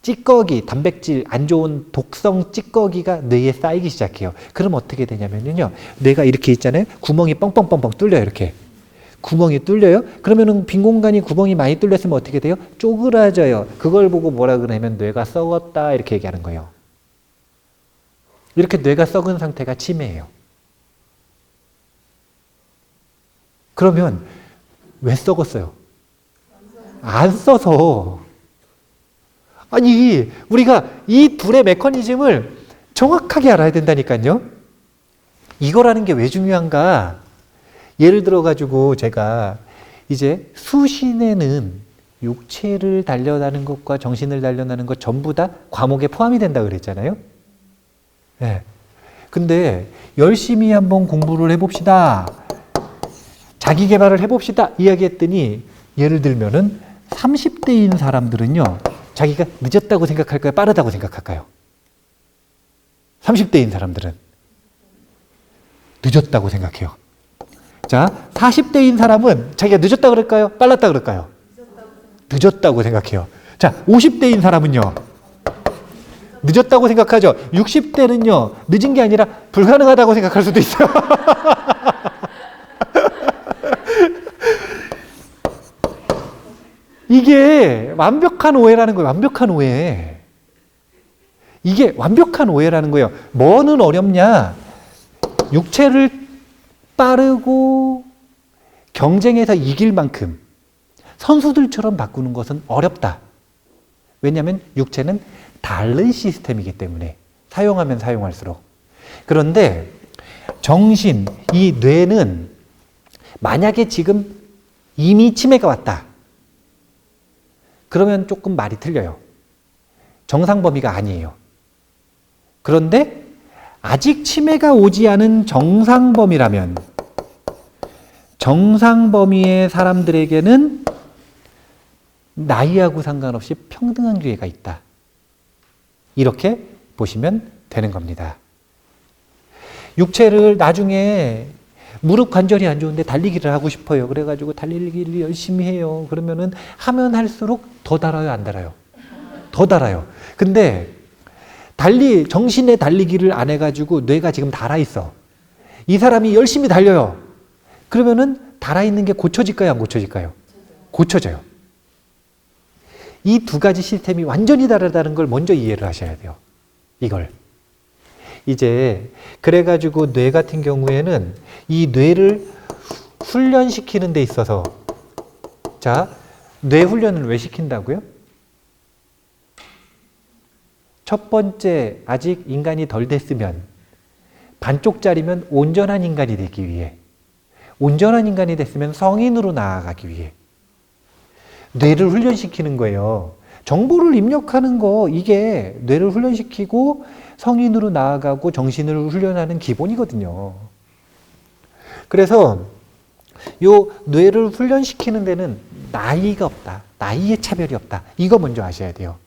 찌꺼기, 단백질 안 좋은 독성 찌꺼기가 뇌에 쌓이기 시작해요. 그럼 어떻게 되냐면요. 뇌가 이렇게 있잖아요. 구멍이 뻥뻥뻥뻥 뚫려요. 이렇게. 구멍이 뚫려요. 그러면은 빈 공간이 구멍이 많이 뚫렸으면 어떻게 돼요? 쪼그라져요. 그걸 보고 뭐라 그러냐면 뇌가 썩었다 이렇게 얘기하는 거예요. 이렇게 뇌가 썩은 상태가 치매예요. 그러면 왜 썩었어요? 안 써서. 아니, 우리가 이 둘의 메커니즘을 정확하게 알아야 된다니까요. 이거라는 게 왜 중요한가? 예를 들어가지고 제가 이제 수신에는 육체를 단련하는 것과 정신을 단련하는 것 전부 다 과목에 포함이 된다 그랬잖아요. 네. 근데 열심히 한번 공부를 해봅시다. 자기 개발을 해봅시다. 이야기했더니 예를 들면은 30대인 사람들은요. 자기가 늦었다고 생각할까요? 빠르다고 생각할까요? 30대인 사람들은 늦었다고 생각해요. 자, 40대인 사람은 자기가 늦었다 그럴까요? 빨랐다 그럴까요? 늦었다고 생각해요. 자, 50대인 사람은요. 늦었다고 생각하죠. 60대는요. 늦은 게 아니라 불가능하다고 생각할 수도 있어요. 이게 완벽한 오해라는 거예요. 완벽한 오해. 이게 완벽한 오해라는 거예요. 뭐는 어렵냐? 육체를 빠르고 경쟁에서 이길 만큼 선수들처럼 바꾸는 것은 어렵다. 왜냐하면 육체는 다른 시스템이기 때문에 사용하면 사용할수록. 그런데 정신, 이 뇌는 만약에 지금 이미 치매가 왔다. 그러면 조금 말이 틀려요. 정상 범위가 아니에요. 그런데 아직 치매가 오지 않은 정상 범위라면 정상 범위의 사람들에게는 나이하고 상관없이 평등한 기회가 있다. 이렇게 보시면 되는 겁니다. 육체를 나중에 무릎 관절이 안 좋은데 달리기를 하고 싶어요. 그래가지고 달리기를 열심히 해요. 그러면은 하면 할수록 더 달아요, 안 달아요? 더 달아요. 근데 정신의 달리기를 안 해가지고 뇌가 지금 달아있어. 이 사람이 열심히 달려요. 그러면은 달아있는 게 고쳐질까요, 안 고쳐질까요? 고쳐져요. 이 두 가지 시스템이 완전히 다르다는 걸 먼저 이해를 하셔야 돼요. 이걸. 이제 그래가지고 뇌 같은 경우에는 이 뇌를 훈련시키는 데 있어서 자, 뇌 훈련을 왜 시킨다고요? 첫 번째, 아직 인간이 덜 됐으면 반쪽짜리면 온전한 인간이 되기 위해, 온전한 인간이 됐으면 성인으로 나아가기 위해 뇌를 훈련시키는 거예요. 정보를 입력하는 거, 이게 뇌를 훈련시키고 성인으로 나아가고 정신을 훈련하는 기본이거든요. 그래서 요 뇌를 훈련시키는 데는 나이가 없다. 나이의 차별이 없다. 이거 먼저 아셔야 돼요.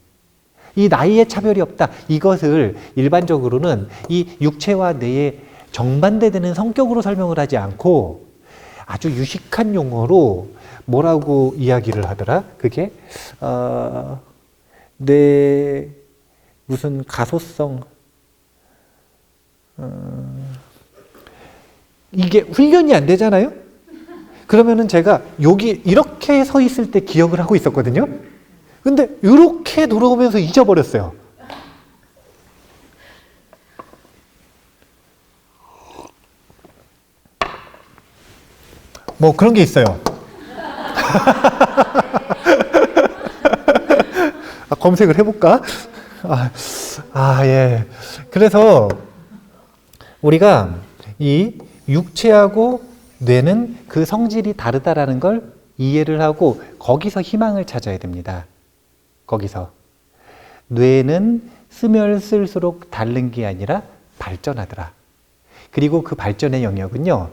이 나이의 차별이 없다. 이것을 일반적으로는 이 육체와 뇌의 정반대되는 성격으로 설명을 하지 않고 아주 유식한 용어로 뭐라고 이야기를 하더라? 그게 뇌 무슨 가소성 이게 훈련이 안 되잖아요? 그러면은 제가 여기 이렇게 서 있을 때 기억을 하고 있었거든요. 근데 이렇게 돌아오면서 잊어버렸어요. 뭐 그런 게 있어요. 검색을 해볼까? 예. 그래서 우리가 이 육체하고 뇌는 그 성질이 다르다라는 걸 이해를 하고 거기서 희망을 찾아야 됩니다. 거기서. 뇌는 쓰면 쓸수록 다른 게 아니라 발전하더라. 그리고 그 발전의 영역은요,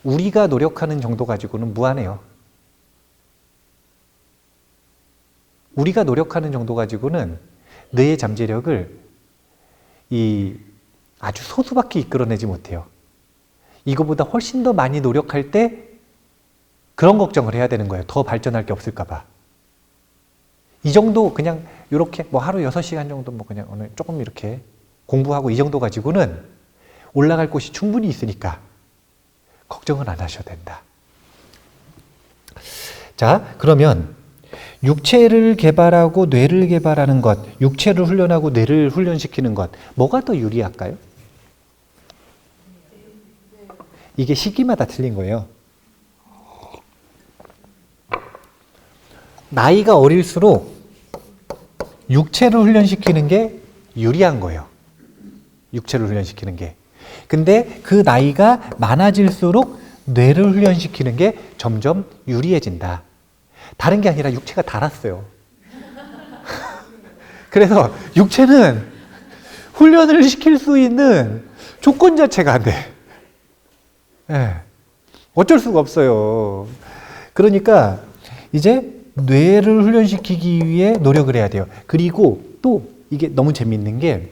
우리가 노력하는 정도 가지고는 무한해요. 우리가 노력하는 정도 가지고는 뇌의 잠재력을 아주 소수밖에 이끌어내지 못해요. 이거보다 훨씬 더 많이 노력할 때 그런 걱정을 해야 되는 거예요. 더 발전할 게 없을까 봐. 이 정도 그냥 이렇게 뭐 하루 6시간 정도 뭐 그냥 오늘 조금 이렇게 공부하고 이 정도 가지고는 올라갈 곳이 충분히 있으니까 걱정은 안 하셔도 된다. 자, 그러면 육체를 개발하고 뇌를 개발하는 것, 육체를 훈련하고 뇌를 훈련시키는 것, 뭐가 더 유리할까요? 이게 시기마다 틀린 거예요. 나이가 어릴수록 육체를 훈련시키는 게 유리한 거예요. 육체를 훈련시키는 게. 근데 그 나이가 많아질수록 뇌를 훈련시키는 게 점점 유리해진다. 다른 게 아니라 육체가 닳았어요. 그래서 육체는 훈련을 시킬 수 있는 조건 자체가 안 돼. 네. 어쩔 수가 없어요. 그러니까 이제 뇌를 훈련시키기 위해 노력을 해야 돼요. 그리고 또 이게 너무 재밌는 게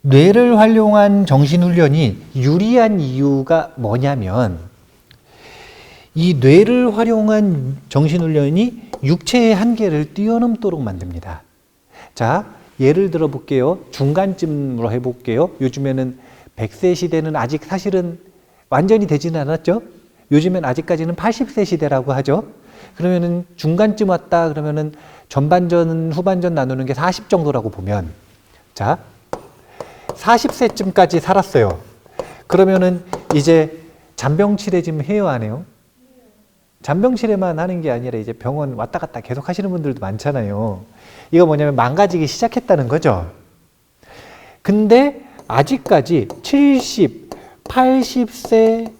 뇌를 활용한 정신훈련이 유리한 이유가 뭐냐면 이 뇌를 활용한 정신훈련이 육체의 한계를 뛰어넘도록 만듭니다. 자, 예를 들어 볼게요. 중간쯤으로 해볼게요. 요즘에는 100세 시대는 아직 사실은 완전히 되지는 않았죠. 요즘엔 아직까지는 80세 시대라고 하죠. 그러면은 중간쯤 왔다 그러면은 전반전, 후반전 나누는 게 40 정도라고 보면 자, 40세쯤까지 살았어요. 그러면은 이제 잔병치레 지금 해요, 안 해요? 잔병치레만 하는 게 아니라 이제 병원 왔다 갔다 계속 하시는 분들도 많잖아요. 이거 뭐냐면 망가지기 시작했다는 거죠. 근데 아직까지 70, 80세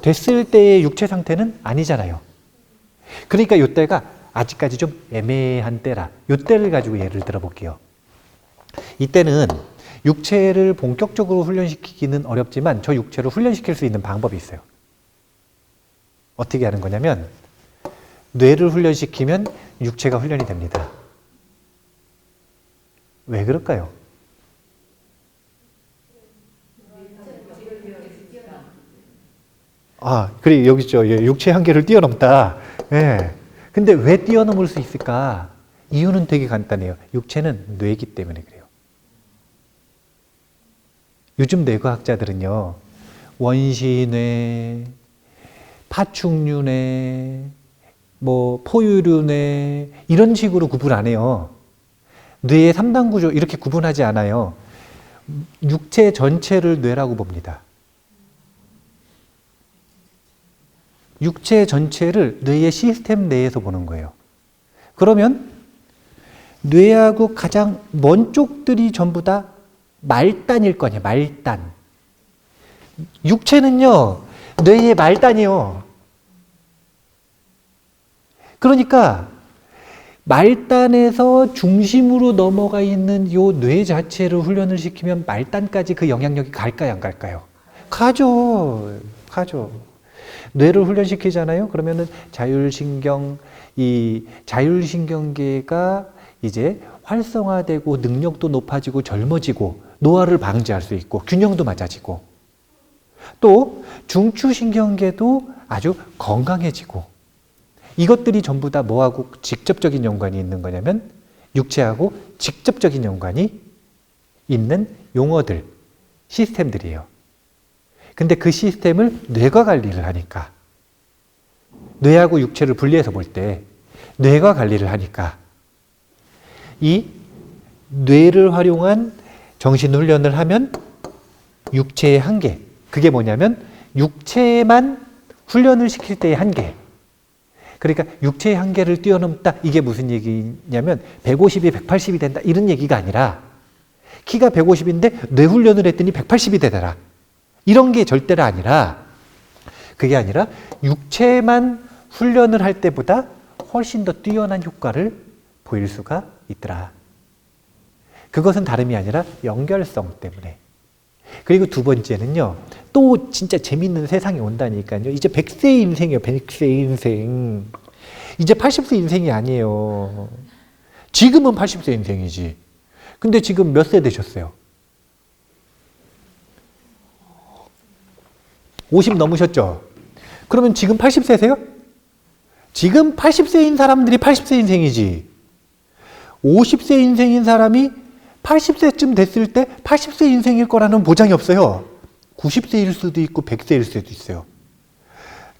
됐을 때의 육체 상태는 아니잖아요. 그러니까 이때가 아직까지 좀 애매한 때라. 이때를 가지고 예를 들어 볼게요. 이때는 육체를 본격적으로 훈련시키기는 어렵지만 저 육체를 훈련시킬 수 있는 방법이 있어요. 어떻게 하는 거냐면 뇌를 훈련시키면 육체가 훈련이 됩니다. 왜 그럴까요? 그리고 여기 있죠. 육체의 한계를 뛰어넘다. 예. 근데 왜 뛰어넘을 수 있을까? 이유는 되게 간단해요. 육체는 뇌이기 때문에 그래요. 요즘 뇌과학자들은요, 원시뇌, 파충류뇌, 포유류뇌, 이런 식으로 구분 안 해요. 뇌의 3단 구조 이렇게 구분하지 않아요. 육체 전체를 뇌라고 봅니다. 육체 전체를 뇌의 시스템 내에서 보는 거예요. 그러면 뇌하고 가장 먼 쪽들이 전부 다 말단일 거 아니에요. 말단. 육체는요, 뇌의 말단이요. 그러니까 말단에서 중심으로 넘어가 있는 요 뇌 자체를 훈련을 시키면 말단까지 그 영향력이 갈까요, 안 갈까요? 가죠. 뇌를 훈련시키잖아요. 그러면은 이 자율신경계가 이제 활성화되고 능력도 높아지고 젊어지고 노화를 방지할 수 있고 균형도 맞아지고 또 중추신경계도 아주 건강해지고 이것들이 전부 다 뭐하고 직접적인 연관이 있는 거냐면 육체하고 직접적인 연관이 있는 용어들, 시스템들이에요. 근데 그 시스템을 뇌가 관리를 하니까 뇌하고 육체를 분리해서 볼 때 뇌가 관리를 하니까 이 뇌를 활용한 정신훈련을 하면 육체의 한계, 그게 뭐냐면 육체만 훈련을 시킬 때의 한계. 그러니까 육체의 한계를 뛰어넘다, 이게 무슨 얘기냐면 150이 180이 된다 이런 얘기가 아니라 키가 150인데 뇌 훈련을 했더니 180이 되더라 이런 게 절대로 아니라, 그게 아니라 육체만 훈련을 할 때보다 훨씬 더 뛰어난 효과를 보일 수가 있더라. 그것은 다름이 아니라 연결성 때문에. 그리고 두 번째는요, 또 진짜 재밌는 세상이 온다니까요. 이제 100세 인생이에요. 100세 인생. 이제 80세 인생이 아니에요. 지금은 80세 인생이지. 근데 지금 몇 세 되셨어요? 50 넘으셨죠? 그러면 지금 80세세요? 지금 80세인 사람들이 80세 인생이지. 50세 인생인 사람이 80세쯤 됐을 때 80세 인생일 거라는 보장이 없어요. 90세일 수도 있고 100세일 수도 있어요.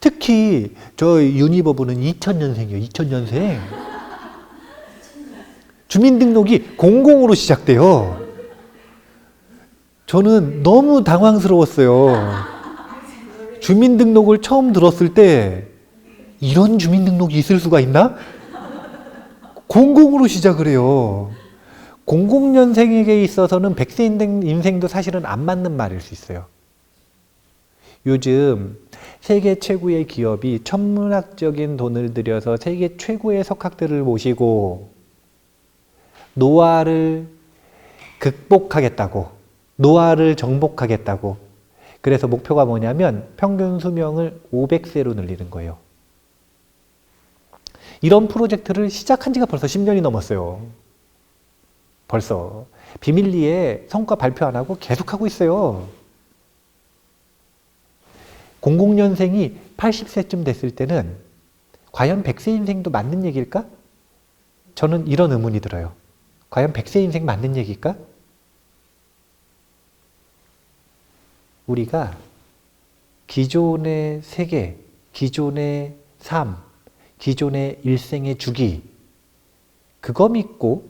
특히 저 유니버브는 2000년생이에요. 2000년생. 주민등록이 00으로 시작돼요. 저는 너무 당황스러웠어요. 주민등록을 처음 들었을 때 이런 주민등록이 있을 수가 있나? 00으로 시작을 해요. 00년생에게 있어서는 100세 인생도 사실은 안 맞는 말일 수 있어요. 요즘 세계 최고의 기업이 천문학적인 돈을 들여서 세계 최고의 석학들을 모시고 노화를 극복하겠다고, 노화를 정복하겠다고. 그래서 목표가 뭐냐면 평균 수명을 500세로 늘리는 거예요. 이런 프로젝트를 시작한 지가 벌써 10년이 넘었어요. 벌써. 비밀리에 성과 발표 안 하고 계속하고 있어요. 00년생이 80세쯤 됐을 때는 과연 100세 인생도 맞는 얘기일까? 저는 이런 의문이 들어요. 과연 100세 인생 맞는 얘기일까? 우리가 기존의 세계, 기존의 삶, 기존의 일생의 주기, 그거 믿고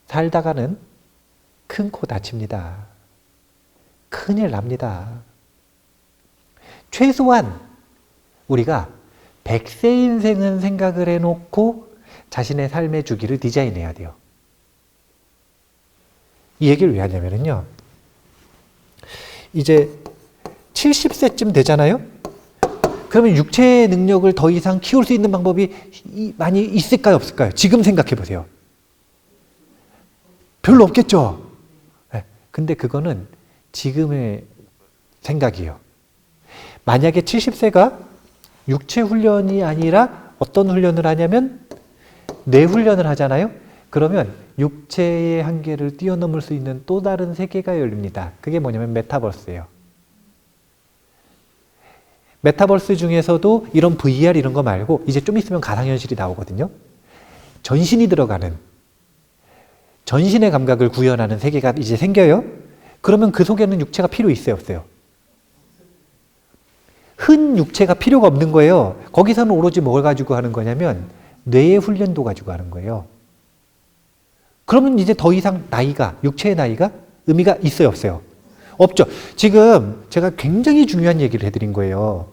살다가는 큰 코 다칩니다. 큰일 납니다. 최소한 우리가 100세 인생은 생각을 해놓고 자신의 삶의 주기를 디자인해야 돼요. 이 얘기를 왜 하냐면요. 이제 70세쯤 되잖아요? 그러면 육체의 능력을 더 이상 키울 수 있는 방법이 많이 있을까요? 없을까요? 지금 생각해 보세요. 별로 없겠죠? 네. 근데 그거는 지금의 생각이에요. 만약에 70세가 육체 훈련이 아니라 어떤 훈련을 하냐면 뇌 훈련을 하잖아요? 그러면 육체의 한계를 뛰어넘을 수 있는 또 다른 세계가 열립니다. 그게 뭐냐면 메타버스예요. 메타버스 중에서도 이런 VR 이런 거 말고 이제 좀 있으면 가상현실이 나오거든요. 전신이 들어가는, 전신의 감각을 구현하는 세계가 이제 생겨요. 그러면 그 속에는 육체가 필요 있어요, 없어요? 흔 육체가 필요가 없는 거예요. 거기서는 오로지 뭘 가지고 하는 거냐면 뇌의 훈련도 가지고 하는 거예요. 그러면 이제 더 이상 나이가, 육체의 나이가 의미가 있어요, 없어요? 없죠. 지금 제가 굉장히 중요한 얘기를 해드린 거예요.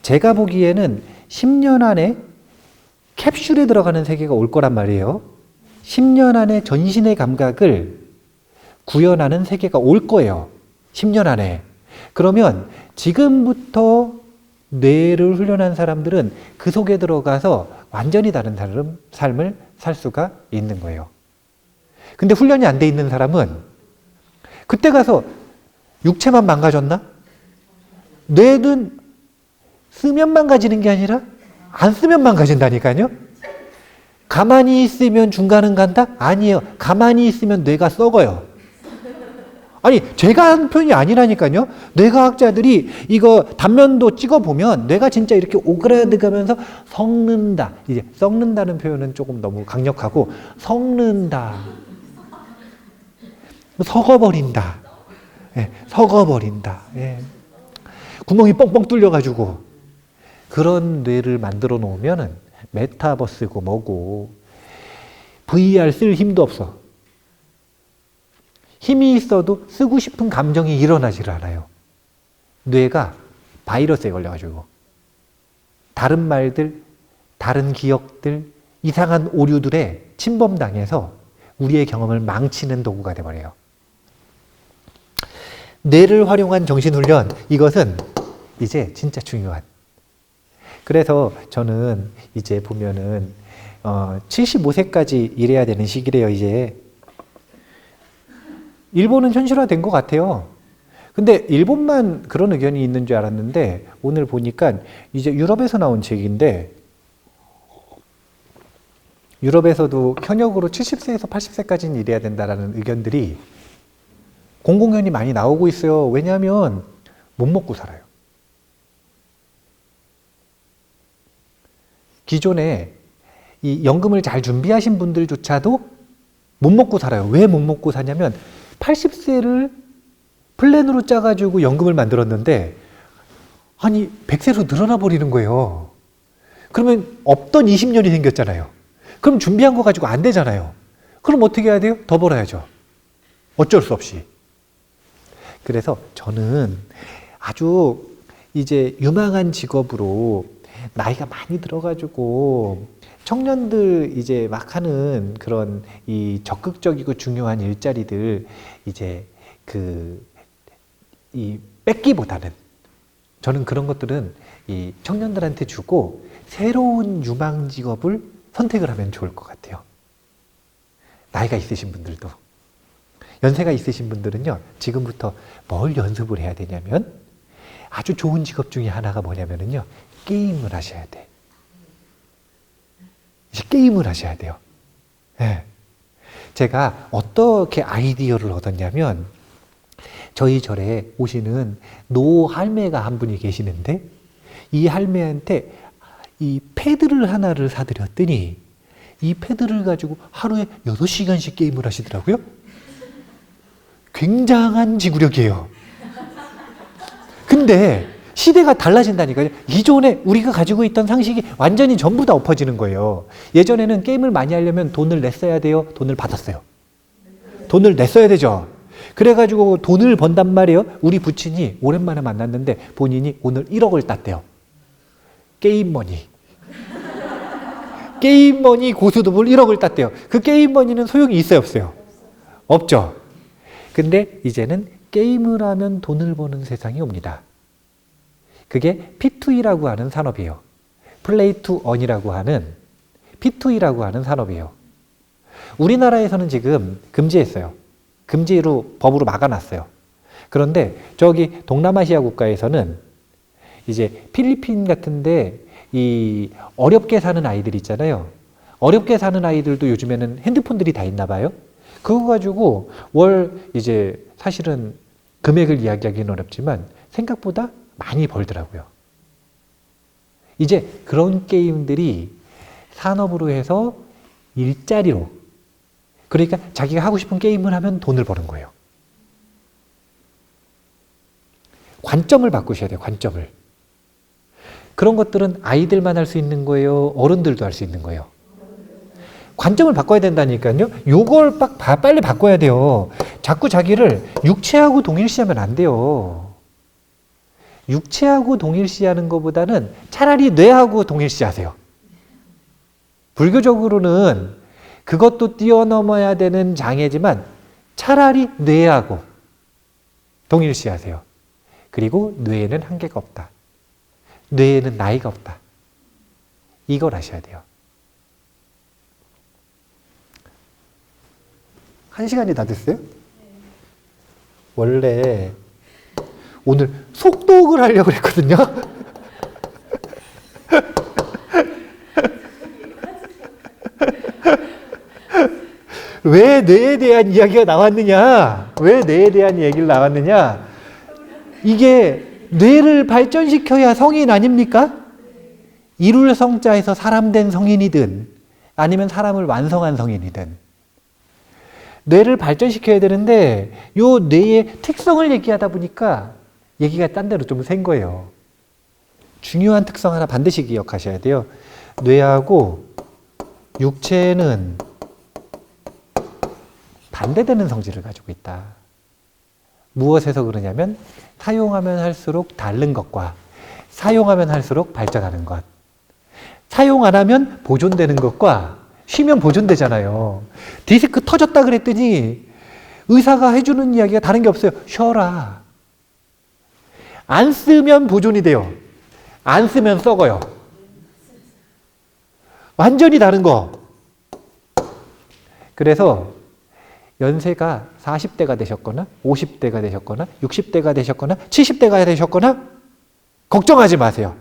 제가 보기에는 10년 안에 캡슐에 들어가는 세계가 올 거란 말이에요. 10년 안에 전신의 감각을 구현하는 세계가 올 거예요. 10년 안에. 그러면 지금부터 뇌를 훈련한 사람들은 그 속에 들어가서 완전히 다른 삶을 살 수가 있는 거예요. 근데 훈련이 안 돼 있는 사람은 그때 가서 육체만 망가졌나? 뇌는 쓰면 망가지는 게 아니라 안 쓰면 망가진다니까요. 가만히 있으면 중간은 간다? 아니에요. 가만히 있으면 뇌가 썩어요. 아니, 제가 한 편이 아니라니까요. 뇌과학자들이 이거 단면도 찍어보면 뇌가 진짜 이렇게 오그라들면서 썩는다. 이제 썩는다는 표현은 조금 너무 강력하고 썩는다. 썩어버린다. 예, 썩어버린다. 예. 구멍이 뻥뻥 뚫려가지고 그런 뇌를 만들어 놓으면은 메타버스고 뭐고 VR 쓸 힘도 없어. 힘이 있어도 쓰고 싶은 감정이 일어나질 않아요. 뇌가 바이러스에 걸려가지고 다른 말들, 다른 기억들, 이상한 오류들에 침범당해서 우리의 경험을 망치는 도구가 돼버려요. 뇌를 활용한 정신훈련, 이것은 이제 진짜 중요한. 그래서 저는 이제 보면은 75세까지 일해야 되는 시기래요, 이제. 일본은 현실화된 것 같아요. 근데 일본만 그런 의견이 있는 줄 알았는데 오늘 보니까 이제 유럽에서 나온 책인데 유럽에서도 현역으로 70세에서 80세까지는 일해야 된다라는 의견들이 공공연히 많이 나오고 있어요. 왜냐하면 못 먹고 살아요. 기존에 이 연금을 잘 준비하신 분들조차도 못 먹고 살아요. 왜 못 먹고 사냐면 80세를 플랜으로 짜가지고 연금을 만들었는데 아니 100세로 늘어나 버리는 거예요. 그러면 없던 20년이 생겼잖아요. 그럼 준비한 거 가지고 안 되잖아요. 그럼 어떻게 해야 돼요? 더 벌어야죠. 어쩔 수 없이. 그래서 저는 아주 이제 유망한 직업으로 나이가 많이 들어가지고 청년들 이제 막 하는 그런 이 적극적이고 중요한 일자리들 이제 이 뺏기보다는 저는 그런 것들은 이 청년들한테 주고 새로운 유망 직업을 선택을 하면 좋을 것 같아요. 나이가 있으신 분들도. 연세가 있으신 분들은요, 지금부터 뭘 연습을 해야 되냐면 아주 좋은 직업 중에 하나가 뭐냐면요, 게임을 하셔야 돼. 이제 게임을 하셔야 돼요. 네. 제가 어떻게 아이디어를 얻었냐면, 저희 절에 오시는 노 할매가 한 분이 계시는데, 이 할매한테 이 패드를 하나를 사드렸더니, 이 패드를 가지고 하루에 6시간씩 게임을 하시더라고요. 굉장한 지구력이에요. 근데 시대가 달라진다니까요. 기존에 우리가 가지고 있던 상식이 완전히 전부 다 엎어지는 거예요. 예전에는 게임을 많이 하려면 돈을 냈어야 돼요? 돈을 받았어요? 돈을 냈어야 되죠. 그래가지고 돈을 번단 말이에요. 우리 부친이 오랜만에 만났는데 본인이 오늘 1억을 땄대요. 게임머니. 게임머니 고수톱을 1억을 땄대요. 그 게임머니는 소용이 있어요, 없어요? 없죠. 근데 이제는 게임을 하면 돈을 버는 세상이 옵니다. 그게 P2E라고 하는 산업이에요. 플레이 투 언이라고 하는 P2E라고 하는 산업이에요. 우리나라에서는 지금 금지했어요. 금지로 법으로 막아놨어요. 그런데 저기 동남아시아 국가에서는 이제 필리핀 같은데 이 어렵게 사는 아이들 있잖아요. 어렵게 사는 아이들도 요즘에는 핸드폰들이 다 있나 봐요. 그거 가지고 월 이제 사실은 금액을 이야기하기는 어렵지만 생각보다 많이 벌더라고요. 이제 그런 게임들이 산업으로 해서 일자리로, 그러니까 자기가 하고 싶은 게임을 하면 돈을 버는 거예요. 관점을 바꾸셔야 돼요, 관점을. 그런 것들은 아이들만 할 수 있는 거예요? 어른들도 할 수 있는 거예요? 관점을 바꿔야 된다니까요. 요걸 빨리 바꿔야 돼요. 자꾸 자기를 육체하고 동일시하면 안 돼요. 육체하고 동일시하는 것보다는 차라리 뇌하고 동일시하세요. 불교적으로는 그것도 뛰어넘어야 되는 장애지만 차라리 뇌하고 동일시하세요. 그리고 뇌에는 한계가 없다. 뇌에는 나이가 없다. 이걸 아셔야 돼요. 1시간이 다 됐어요? 원래 오늘 속독을 하려고 그랬거든요. 왜 뇌에 대한 이야기가 나왔느냐? 왜 뇌에 대한 얘기를 나왔느냐? 이게 뇌를 발전시켜야 성인 아닙니까? 이룰 성자에서 사람 된 성인이든 아니면 사람을 완성한 성인이든 뇌를 발전시켜야 되는데 요 뇌의 특성을 얘기하다 보니까 얘기가 딴 데로 좀 샌 거예요. 중요한 특성 하나 반드시 기억하셔야 돼요. 뇌하고 육체는 반대되는 성질을 가지고 있다. 무엇에서 그러냐면 사용하면 할수록 닳는 것과 사용하면 할수록 발전하는 것. 사용 안 하면 보존되는 것과 쉬면 보존되잖아요. 디스크 터졌다 그랬더니 의사가 해주는 이야기가 다른 게 없어요. 쉬어라. 안 쓰면 보존이 돼요. 안 쓰면 썩어요. 완전히 다른 거. 그래서 연세가 40대가 되셨거나 50대가 되셨거나 60대가 되셨거나 70대가 되셨거나 걱정하지 마세요.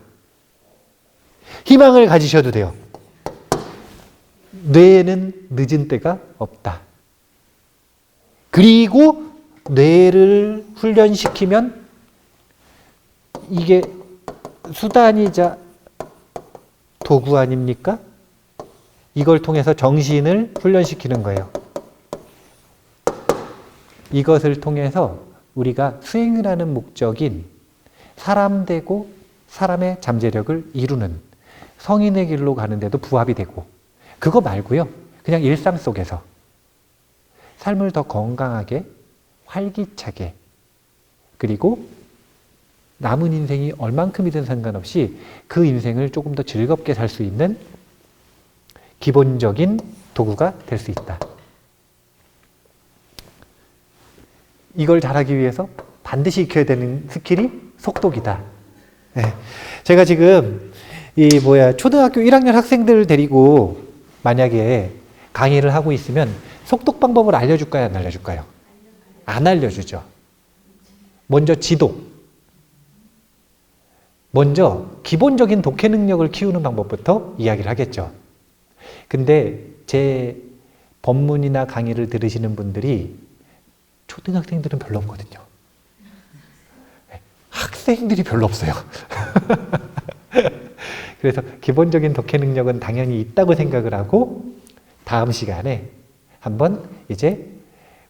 희망을 가지셔도 돼요. 뇌에는 늦은 때가 없다. 그리고 뇌를 훈련시키면 이게 수단이자 도구 아닙니까? 이걸 통해서 정신을 훈련시키는 거예요. 이것을 통해서 우리가 수행을 하는 목적인 사람 되고 사람의 잠재력을 이루는 성인의 길로 가는데도 부합이 되고, 그거 말고요. 그냥 일상 속에서 삶을 더 건강하게, 활기차게, 그리고 남은 인생이 얼만큼이든 상관없이 그 인생을 조금 더 즐겁게 살 수 있는 기본적인 도구가 될 수 있다. 이걸 잘하기 위해서 반드시 익혀야 되는 스킬이 속독이다. 네. 제가 지금 초등학교 1학년 학생들 데리고 만약에 강의를 하고 있으면 속독 방법을 알려줄까요? 안 알려줄까요? 안 알려주죠. 먼저 지도. 먼저 기본적인 독해 능력을 키우는 방법부터 이야기를 하겠죠. 근데 제 법문이나 강의를 들으시는 분들이 초등학생들은 별로 없거든요. 학생들이 별로 없어요. 그래서 기본적인 독해 능력은 당연히 있다고 생각을 하고 다음 시간에 한번 이제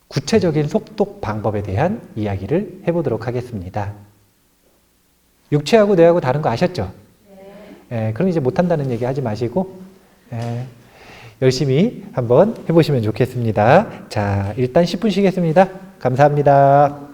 구체적인 속독 방법에 대한 이야기를 해보도록 하겠습니다. 육체하고 뇌하고 다른 거 아셨죠? 네. 그럼 이제 못한다는 얘기 하지 마시고 열심히 한번 해보시면 좋겠습니다. 자, 일단 10분 쉬겠습니다. 감사합니다.